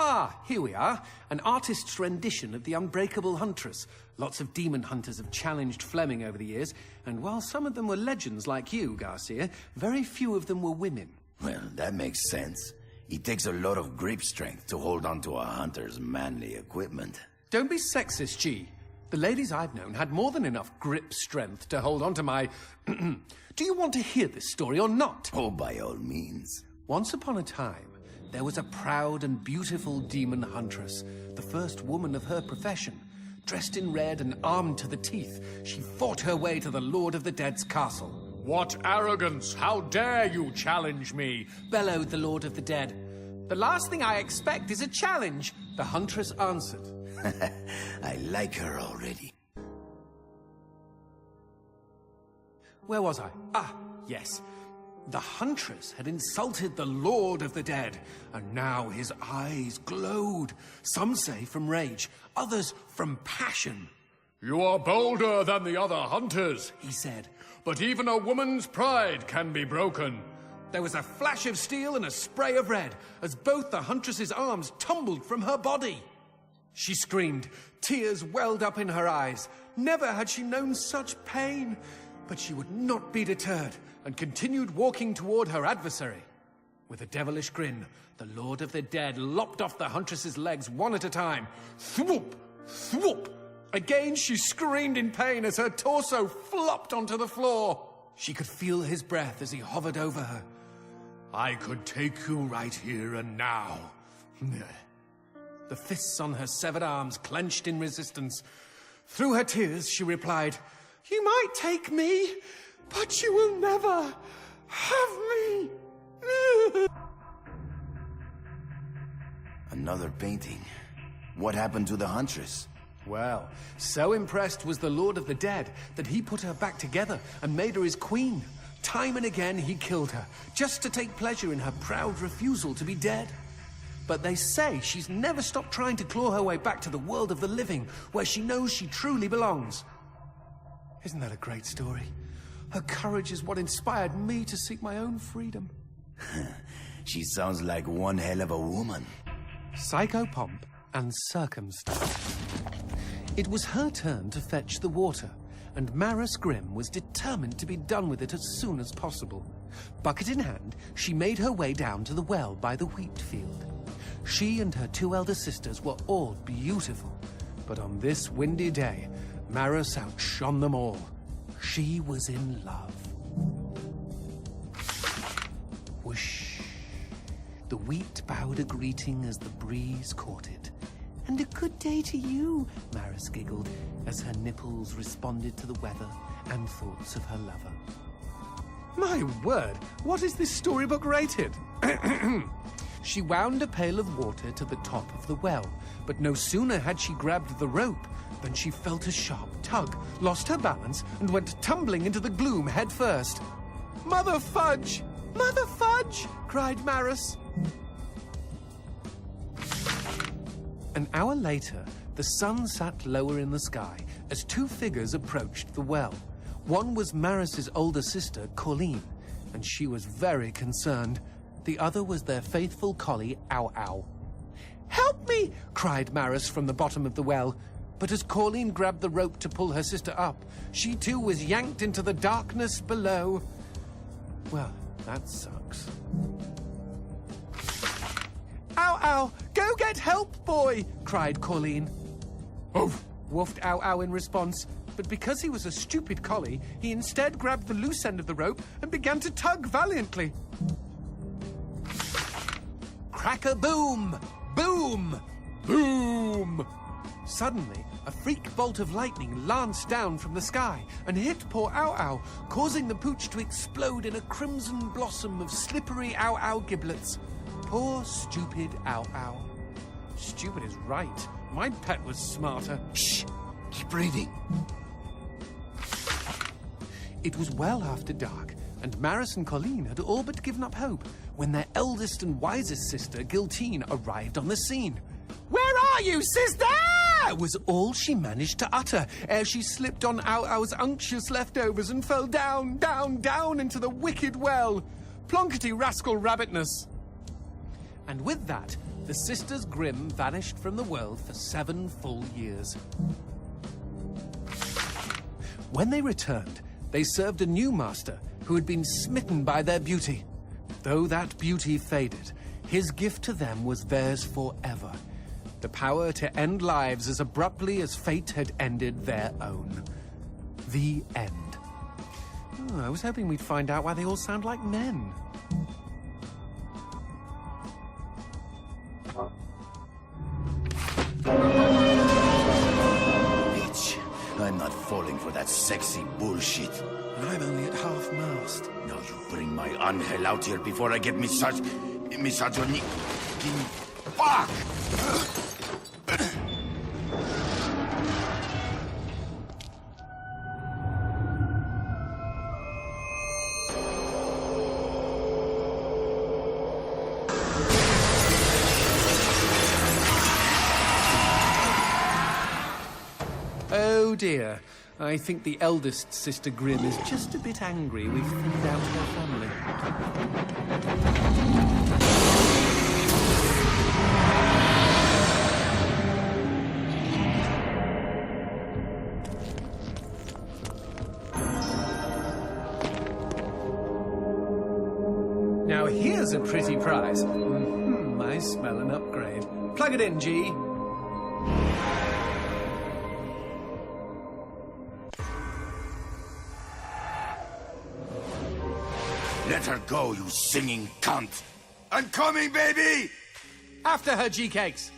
Ah, here we are. An artist's rendition of The Unbreakable Huntress. Lots of demon hunters have challenged Fleming over the years, and while some of them were legends like you, Garcia, very few of them were women. Well, that makes sense. It takes a lot of grip strength to hold onto a hunter's manly equipment. Don't be sexist, G. The ladies I've known had more than enough grip strength to hold onto my... Do you want to hear this story or not? Oh, by all means. Once upon a time, there was a proud and beautiful demon huntress, the first woman of her profession. Dressed in red and armed to the teeth, she fought her way to the Lord of the Dead's castle. What arrogance! How dare you challenge me? Bellowed the Lord of the Dead. The last thing I expect is a challenge, the huntress answered. I like her already. Where was I? Ah, yes. The huntress had insulted the Lord of the Dead, and now his eyes glowed. Some say from rage, others from passion. You are bolder than the other hunters, He said. but even a woman's pride can be broken. There was a flash of steel and a spray of red as both the huntress's arms tumbled from her body. She screamed. Tears welled up in her eyes. Never had she known such pain. But she would not be deterred and continued walking toward her adversary. With a devilish grin, the Lord of the Dead lopped off the huntress's legs one at a time. Thwoop! Thwoop! Again she screamed in pain as her torso flopped onto the floor. She could feel his breath as he hovered over her. I could take you right here and now. The fists on her severed arms clenched in resistance. Through her tears, she replied, You might take me, but you will never have me. Another painting. What happened to the huntress? Well, so impressed was the Lord of the Dead that he put her back together and made her his queen. Time and again he killed her, just to take pleasure in her proud refusal to be dead. But they say she's never stopped trying to claw her way back to the world of the living, where she knows she truly belongs. Isn't that a great story? Her courage is what inspired me to seek my own freedom. She sounds like one hell of a woman. Psychopomp and circumstance. It was her turn to fetch the water, and Maris Grimm was determined to be done with it as soon as possible. Bucket in hand, she made her way down to the well by the wheat field. She and her two elder sisters were all beautiful, but on this windy day, Maris outshone them all. She was in love. Whoosh. The wheat bowed a greeting as the breeze caught it. And a good day to you, Maris giggled, as her nipples responded to the weather and thoughts of her lover. My word, what is this storybook rated? She wound a pail of water to the top of the well, but no sooner had she grabbed the rope than she felt a sharp tug, lost her balance, and went tumbling into the gloom head first. "Mother fudge! Mother fudge!" cried Maris. An hour later, the sun sat lower in the sky as two figures approached the well. One was Maris's older sister, Colleen, and she was very concerned. The other was their faithful collie, Ow Ow. "Help me!" cried Maris from the bottom of the well. But as Colleen grabbed the rope to pull her sister up, she too was yanked into the darkness below. Well, that sucks. "Ow Ow! Go get help, boy!" cried Colleen. "Oof!" woofed Ow Ow in response. But because he was a stupid collie, he instead grabbed the loose end of the rope and began to tug valiantly. Crack-a-boom! Boom! Boom! Suddenly, a freak bolt of lightning lanced down from the sky and hit poor Ow Ow, causing the pooch to explode in a crimson blossom of slippery Ow Ow giblets. Poor, stupid Ow Ow. Stupid is right. My pet was smarter. Shh! Keep reading. It was well after dark, and Maris and Colleen had all but given up hope when their eldest and wisest sister, Giltine, arrived on the scene. "Where are you, sister?" was all she managed to utter ere she slipped on Ow Ow's unctuous leftovers and fell down, down, down into the wicked well. Plonkety rascal rabbitness. And with that, the sisters Grimm vanished from the world for 7 full years. When they returned, they served a new master who had been smitten by their beauty. Though that beauty faded, his gift to them was theirs forever. The power to end lives as abruptly as fate had ended their own. The end. Oh, I was hoping we'd find out why they all sound like men. Bitch, I'm not falling for that sexy bullshit. I'm only at half-mast. Now you bring my angel out here before I get misogyny. Fuck! Oh dear. I think the eldest sister Grimm is just a bit angry we've thinned out her family. Now here's a pretty prize. I smell an upgrade. Plug it in, G. Let her go, you singing cunt! I'm coming, baby! After her, G-Cakes!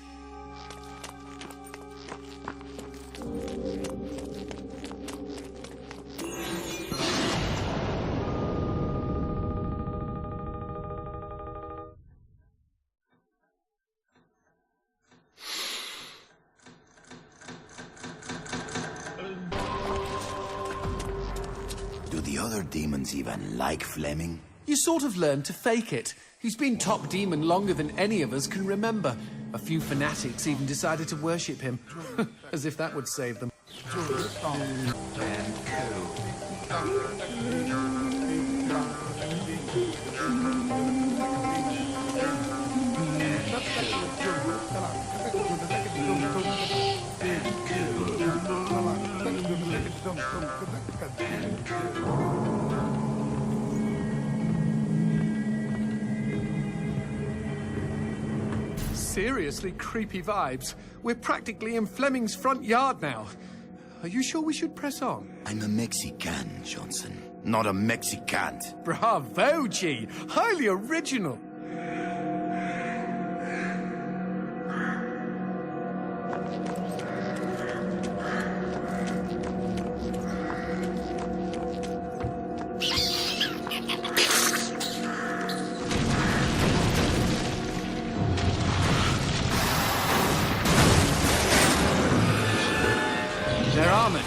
Do the other demons even like Fleming? You sort of learn to fake it. He's been top demon longer than any of us can remember. A few fanatics even decided to worship him. As if that would save them. Seriously creepy vibes. We're practically in Fleming's front yard now. Are you sure we should press on? I'm a Mexican, Johnson, not a Mexicant. Bravo, G! Highly original! They're armored.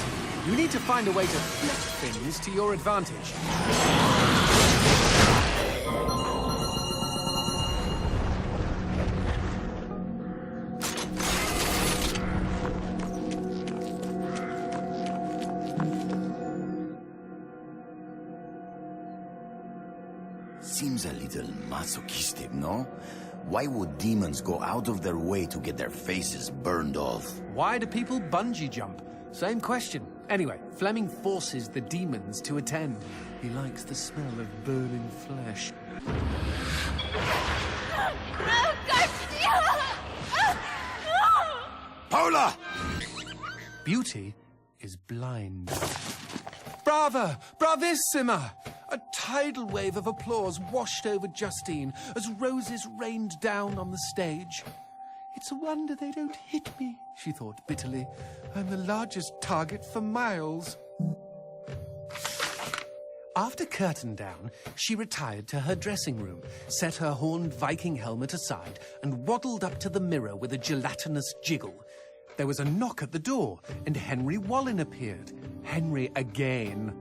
You need to find a way to flip things to your advantage. Seems a little masochistic, no? Why would demons go out of their way to get their faces burned off? Why do people bungee jump? Same question. Anyway, Fleming forces the demons to attend. He likes the smell of burning flesh. Paula! Beauty is blind. Brava! Bravissima! A tidal wave of applause washed over Justine as roses rained down on the stage. It's a wonder they don't hit me, she thought bitterly. I'm the largest target for miles. After curtain down, she retired to her dressing room, set her horned Viking helmet aside, and waddled up to the mirror with a gelatinous jiggle. There was a knock at the door, and Henry Wallin appeared. Henry again.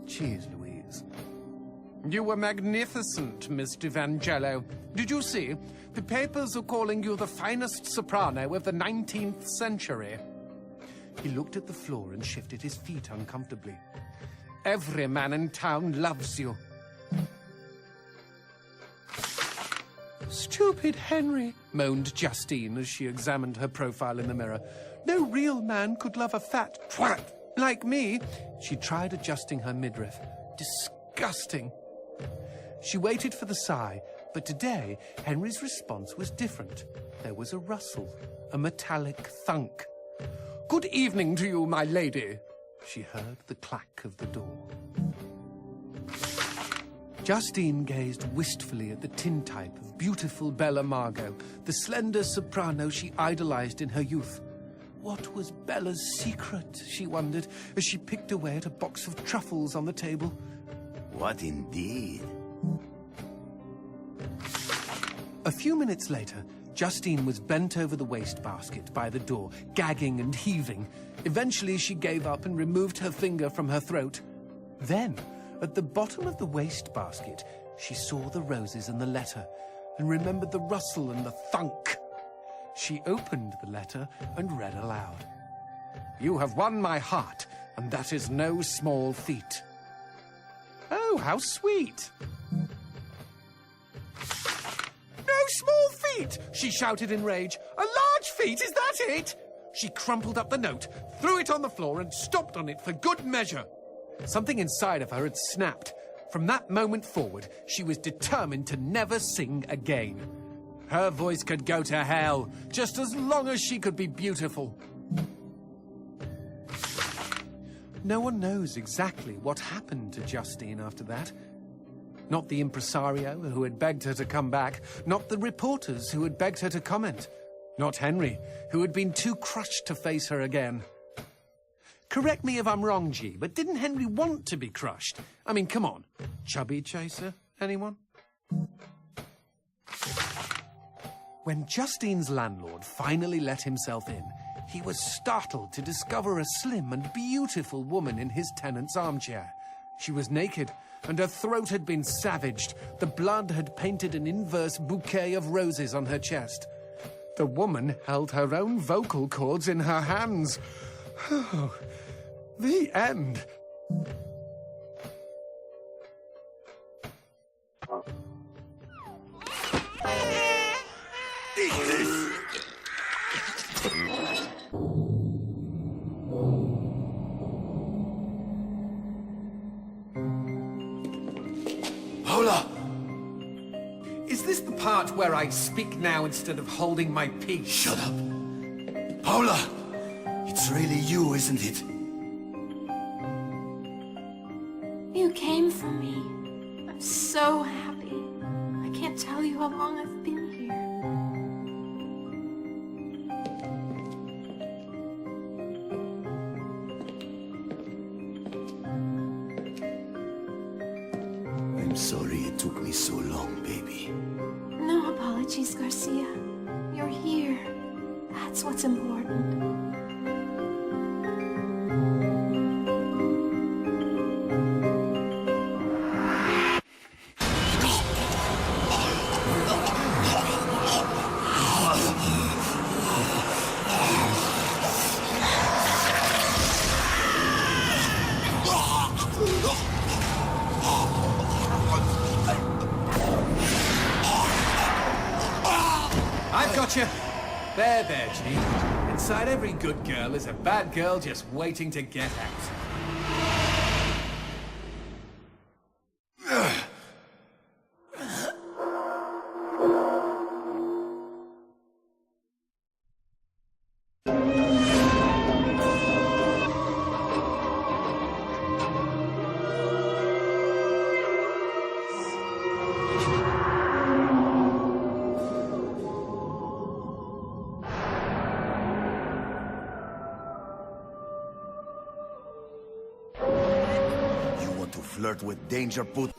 Cheers, Louise. You were magnificent, Mr. Vangello. Did you see? The papers are calling you the finest soprano of the 19th century. He looked at the floor and shifted his feet uncomfortably. Every man in town loves you. Stupid Henry, moaned Justine as she examined her profile in the mirror. No real man could love a fat twat like me. She tried adjusting her midriff. Disgusting. She waited for the sigh, but today Henry's response was different. There was a rustle, a metallic thunk. Good evening to you, my lady. She heard the clack of the door. Justine gazed wistfully at the tintype of beautiful Bella Margot, the slender soprano she idolized in her youth. What was Bella's secret, she wondered, as she picked away at a box of truffles on the table. What indeed? A few minutes later, Justine was bent over the wastebasket by the door, gagging and heaving. Eventually, she gave up and removed her finger from her throat. Then, at the bottom of the wastebasket, she saw the roses and the letter, and remembered the rustle and the thunk. She opened the letter and read aloud. You have won my heart, and that is no small feat. Oh, how sweet! No small feat! She shouted in rage. A large feat, is that it? She crumpled up the note, threw it on the floor, and stomped on it for good measure. Something inside of her had snapped. From that moment forward, she was determined to never sing again. Her voice could go to hell, just as long as she could be beautiful. No one knows exactly what happened to Justine after that. Not the impresario who had begged her to come back, not the reporters who had begged her to comment, not Henry, who had been too crushed to face her again. Correct me if I'm wrong, G, but didn't Henry want to be crushed? I mean, come on. Chubby chaser, anyone? When Justine's landlord finally let himself in, he was startled to discover a slim and beautiful woman in his tenant's armchair. She was naked, and her throat had been savaged. The blood had painted an inverse bouquet of roses on her chest. The woman held her own vocal cords in her hands. Oh, the end. Paula! Is this the part where I speak now instead of holding my peace? Shut up! Paula! It's really you, isn't it? You came for me. I'm so happy. I can't tell you how long I've been here. I'm sorry it took me so long, baby. No apologies, Garcia. You're here. That's what's important. There, G. Inside every good girl is a bad girl just waiting to get out. Flirt with danger, put.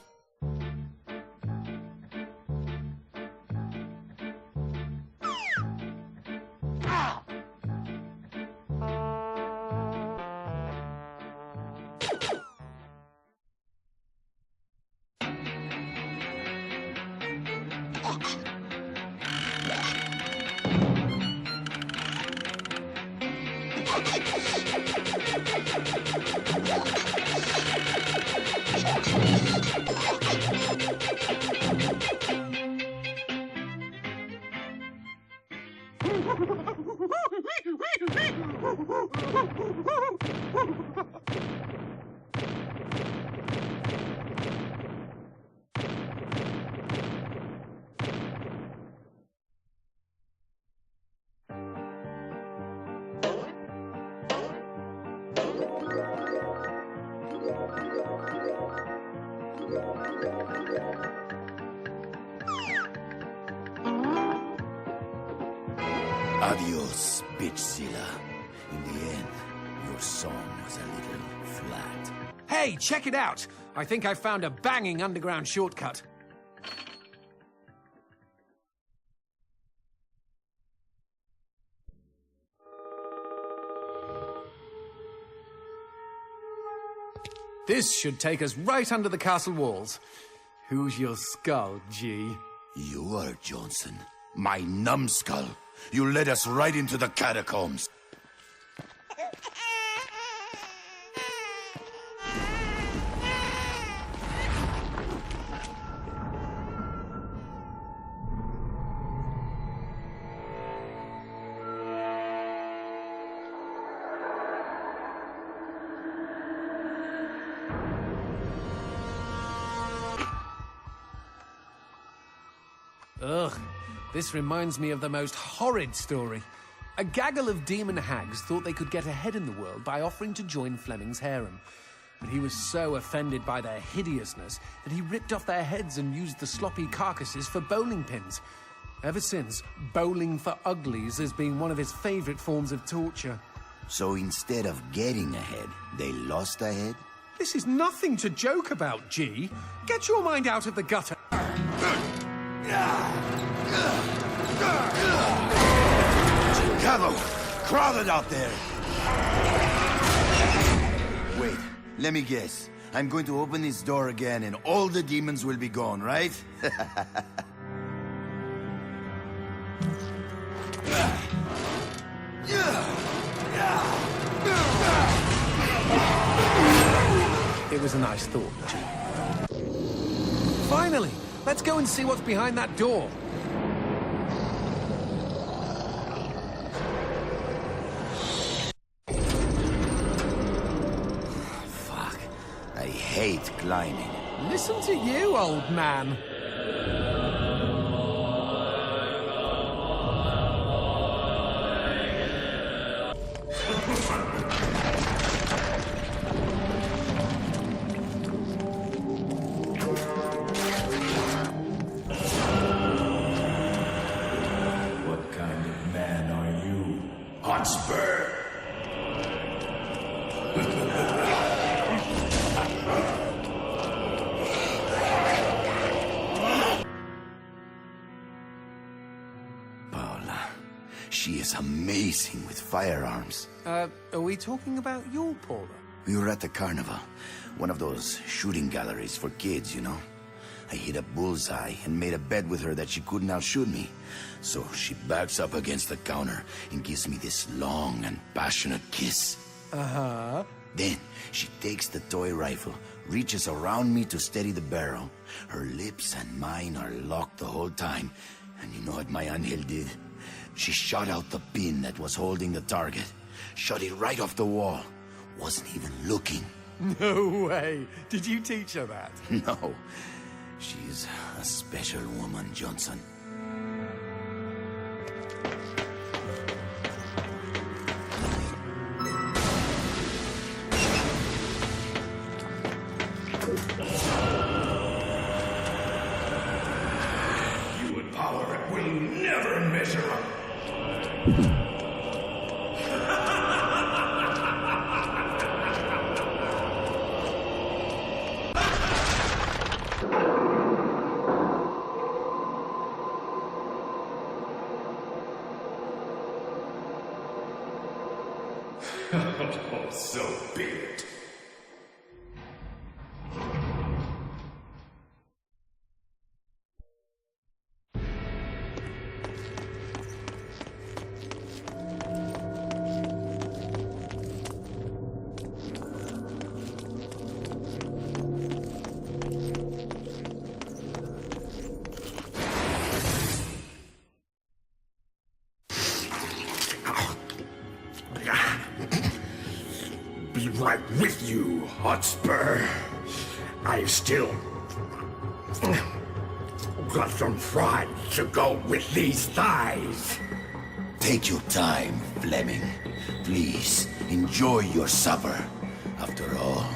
Adios, bitchzilla. In the end, your song was a little flat. Hey, check it out! I think I found a banging underground shortcut. This should take us right under the castle walls. Who's your skull, G? You are, Johnson. My numbskull. You led us right into the catacombs. Ugh, this reminds me of the most horrid story. A gaggle of demon hags thought they could get ahead in the world by offering to join Fleming's harem. But he was so offended by their hideousness that he ripped off their heads and used the sloppy carcasses for bowling pins. Ever since, bowling for uglies has been one of his favorite forms of torture. So instead of getting ahead, they lost ahead? This is nothing to joke about, G. Get your mind out of the gutter. Chicago! Crowded out there! Wait, let me guess. I'm going to open this door again and all the demons will be gone, right? It was a nice thought, G. Finally! Let's go and see what's behind that door. Fuck. I hate climbing. Listen to you, old man. Hotspur! Paula, she is amazing with firearms. Are we talking about your Paula? We were at the carnival, one of those shooting galleries for kids, you know. I hit a bullseye and made a bet with her that she couldn't outshoot me. So she backs up against the counter and gives me this long and passionate kiss. Uh-huh. Then she takes the toy rifle, reaches around me to steady the barrel. Her lips and mine are locked the whole time. And you know what my angel did? She shot out the pin that was holding the target. Shot it right off the wall. Wasn't even looking. No way. Did you teach her that? No. She's a special woman, Johnson. You and power will never measure up. Oh, so be it. Be right with you, Hotspur. I've still got some fries to go with these thighs. Take your time, Fleming. Please, enjoy your supper. After all,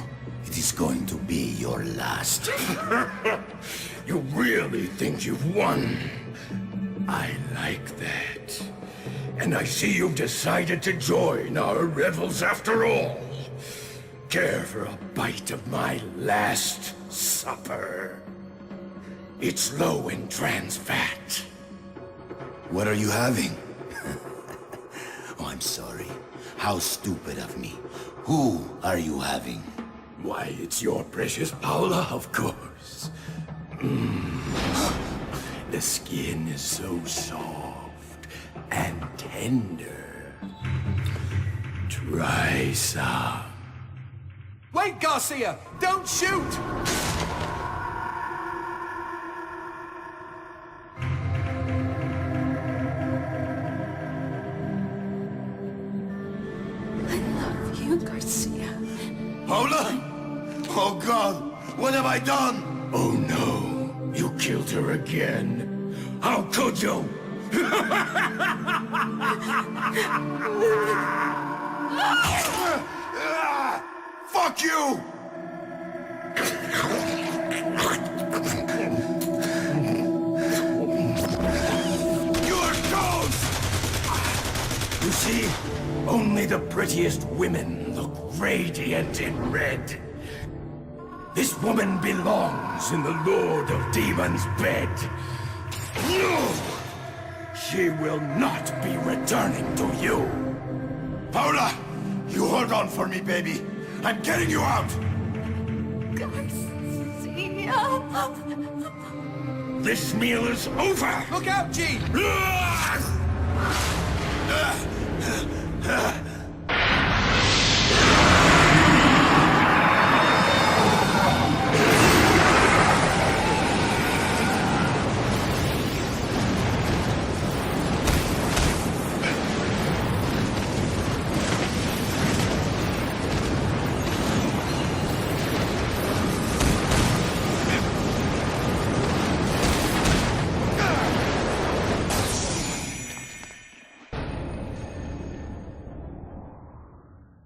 it is going to be your last. You really think you've won? I like that. And I see you've decided to join our revels after all. Care for a bite of my last supper? It's low in trans fat. What are you having? Oh, I'm sorry. How stupid of me. Who are you having? Why, it's your precious Paula, of course. The skin is so soft and tender. Try some. Wait, Garcia! Don't shoot! I love you, Garcia. Paula? Oh, God! What have I done? Oh, no. You killed her again. How could you? Fuck you! You're ghost! You see, only the prettiest women look radiant in red. This woman belongs in the Lord of Demons' bed. No! She will not be returning to you. Paula! You hold on for me, baby. I'm getting you out! Garcia. This meal is over! Look out, Gene!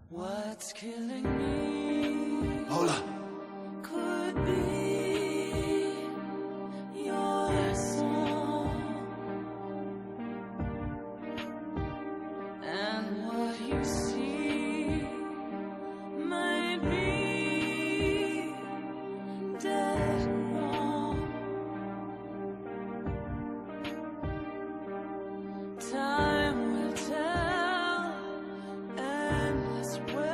What's killing me Paula! could be your song, and what you see might be dead wrong. Time will tell, and as well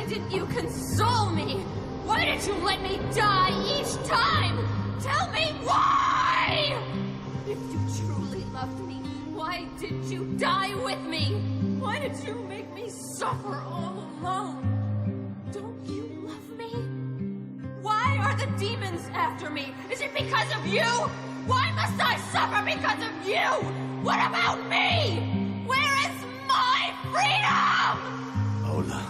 didn't you console me? Why did you let me die each time? Tell me why! If you truly loved me, why didn't you die with me? Why did you make me suffer all alone? Don't you love me? Why are the demons after me? Is it because of you? Why must I suffer because of you? What about me? Where is my freedom? Paula,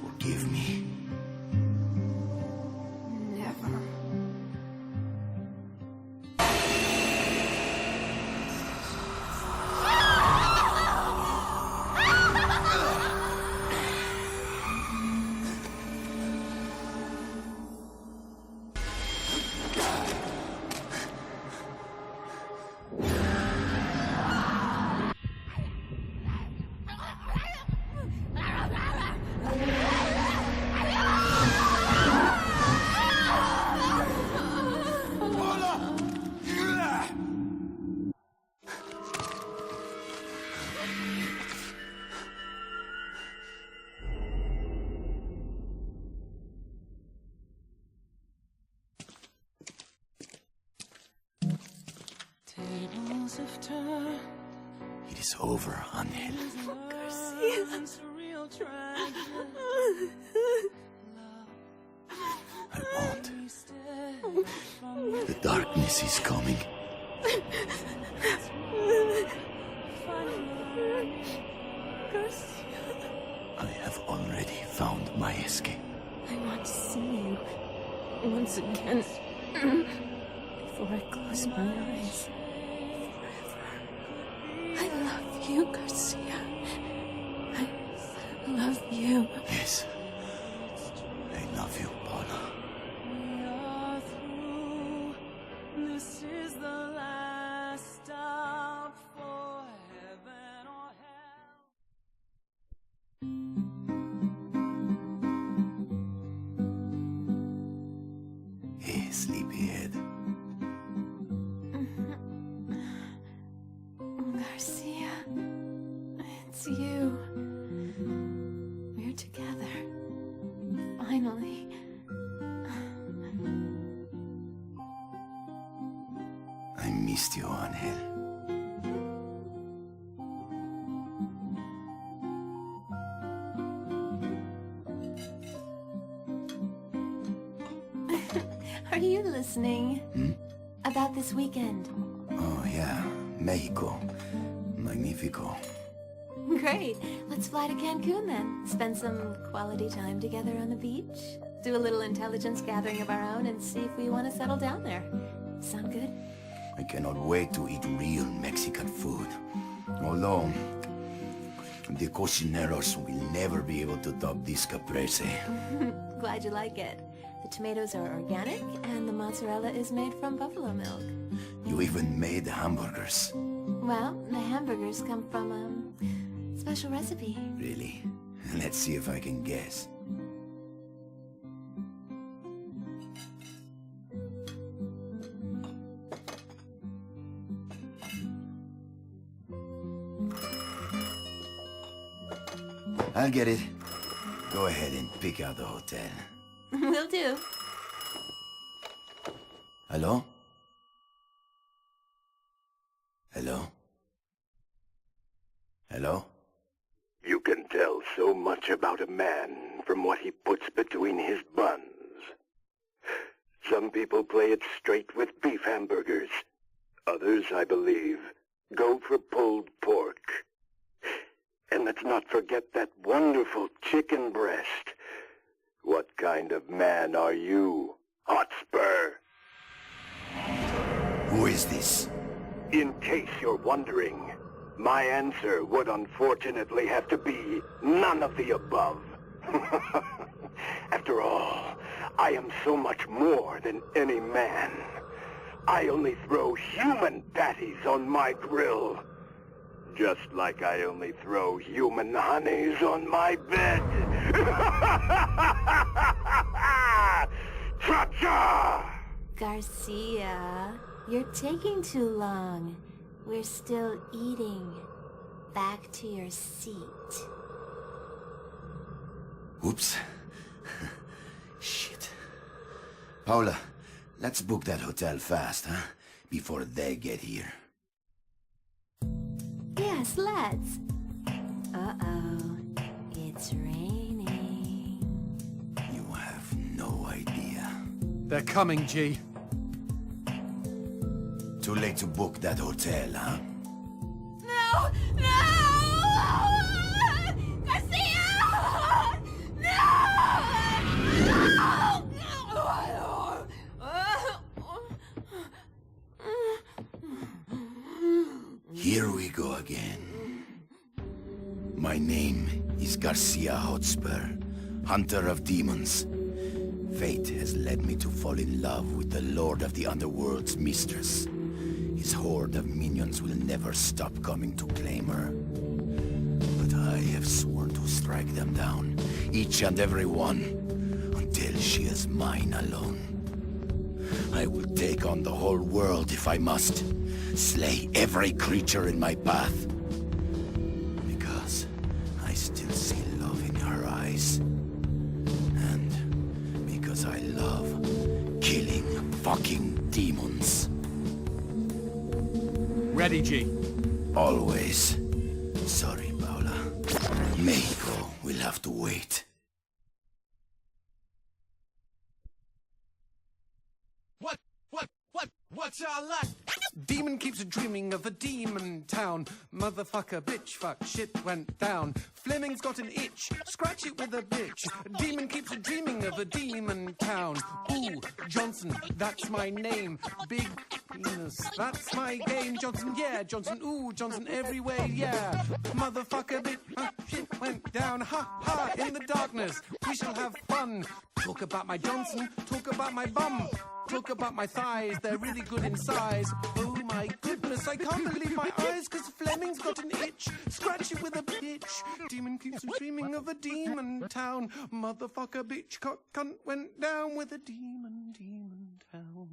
forgive me. Never. Tables of time. It is over, Angel. I won't. The darkness is coming. I have already found my escape. I want to see you once again before I close my eyes forever. I love you, Garcia. I love you. Yes. I love you, Paula. This is the last stop for heaven or hell. Hey, sleepyhead. Garcia, it's you. We're together. Finally. I missed you, Angel. Are you listening? About this weekend. Oh, yeah. Mexico. Magnifico. Great. Let's fly to Cancun then. Spend some quality time together on the beach. Do a little intelligence gathering of our own and see if we want to settle down there. Sound good? I cannot wait to eat real Mexican food. Although, the cocineros will never be able to top this caprese. Glad you like it. The tomatoes are organic and the mozzarella is made from buffalo milk. You even made hamburgers. Well, the hamburgers come from a special recipe. Really? Let's see if I can guess. I'll get it. Go ahead and pick out the hotel. Will do. Hello? Hello? Hello? You can tell so much about a man from what he puts between his buns. Some people play it straight with beef hamburgers. Others, I believe, go for pulled pork. And let's not forget that wonderful chicken breast. What kind of man are you, Hotspur? Who is this? In case you're wondering, my answer would unfortunately have to be none of the above. After all, I am so much more than any man. I only throw human patties on my grill. Just like I only throw human honeys on my bed. Cha-cha! Garcia, you're taking too long. We're still eating. Back to your seat. Oops. Shit. Paula, let's book that hotel fast, huh? Before they get here. Yes, let's. Uh-oh. It's raining. You have no idea. They're coming, G. Too late to book that hotel, huh? No! No! Garcia! Here we go again. My name is Garcia Hotspur, hunter of demons. Fate has led me to fall in love with the Lord of the Underworld's mistress. His horde of minions will never stop coming to claim her. But I have sworn to strike them down, each and every one, until she is mine alone. I will take on the whole world if I must, slay every creature in my path. Because I still see love in her eyes. And because I love killing fucking demons. Ready, G. Always. Sorry, Paula. Mexico will have to wait. What's our luck? Demon keeps dreaming of a demon town. Motherfucker, bitch, fuck, shit went down. Fleming's got an itch, scratch it with a bitch. Demon keeps dreaming of a demon town. Ooh, Johnson, that's my name. Big penis, that's my game. Johnson, yeah, Johnson, ooh, Johnson everywhere, yeah. Motherfucker, bitch, shit went down. Ha, ha, in the darkness, we shall have fun. Talk about my Johnson, talk about my bum. Talk about my thighs, they're really good in size. Oh my goodness, I can't believe my eyes, cause Fleming's got an itch. Scratch it with a bitch. Demon keeps dreaming of a demon town. Motherfucker, bitch, cock, cunt went down with a demon town.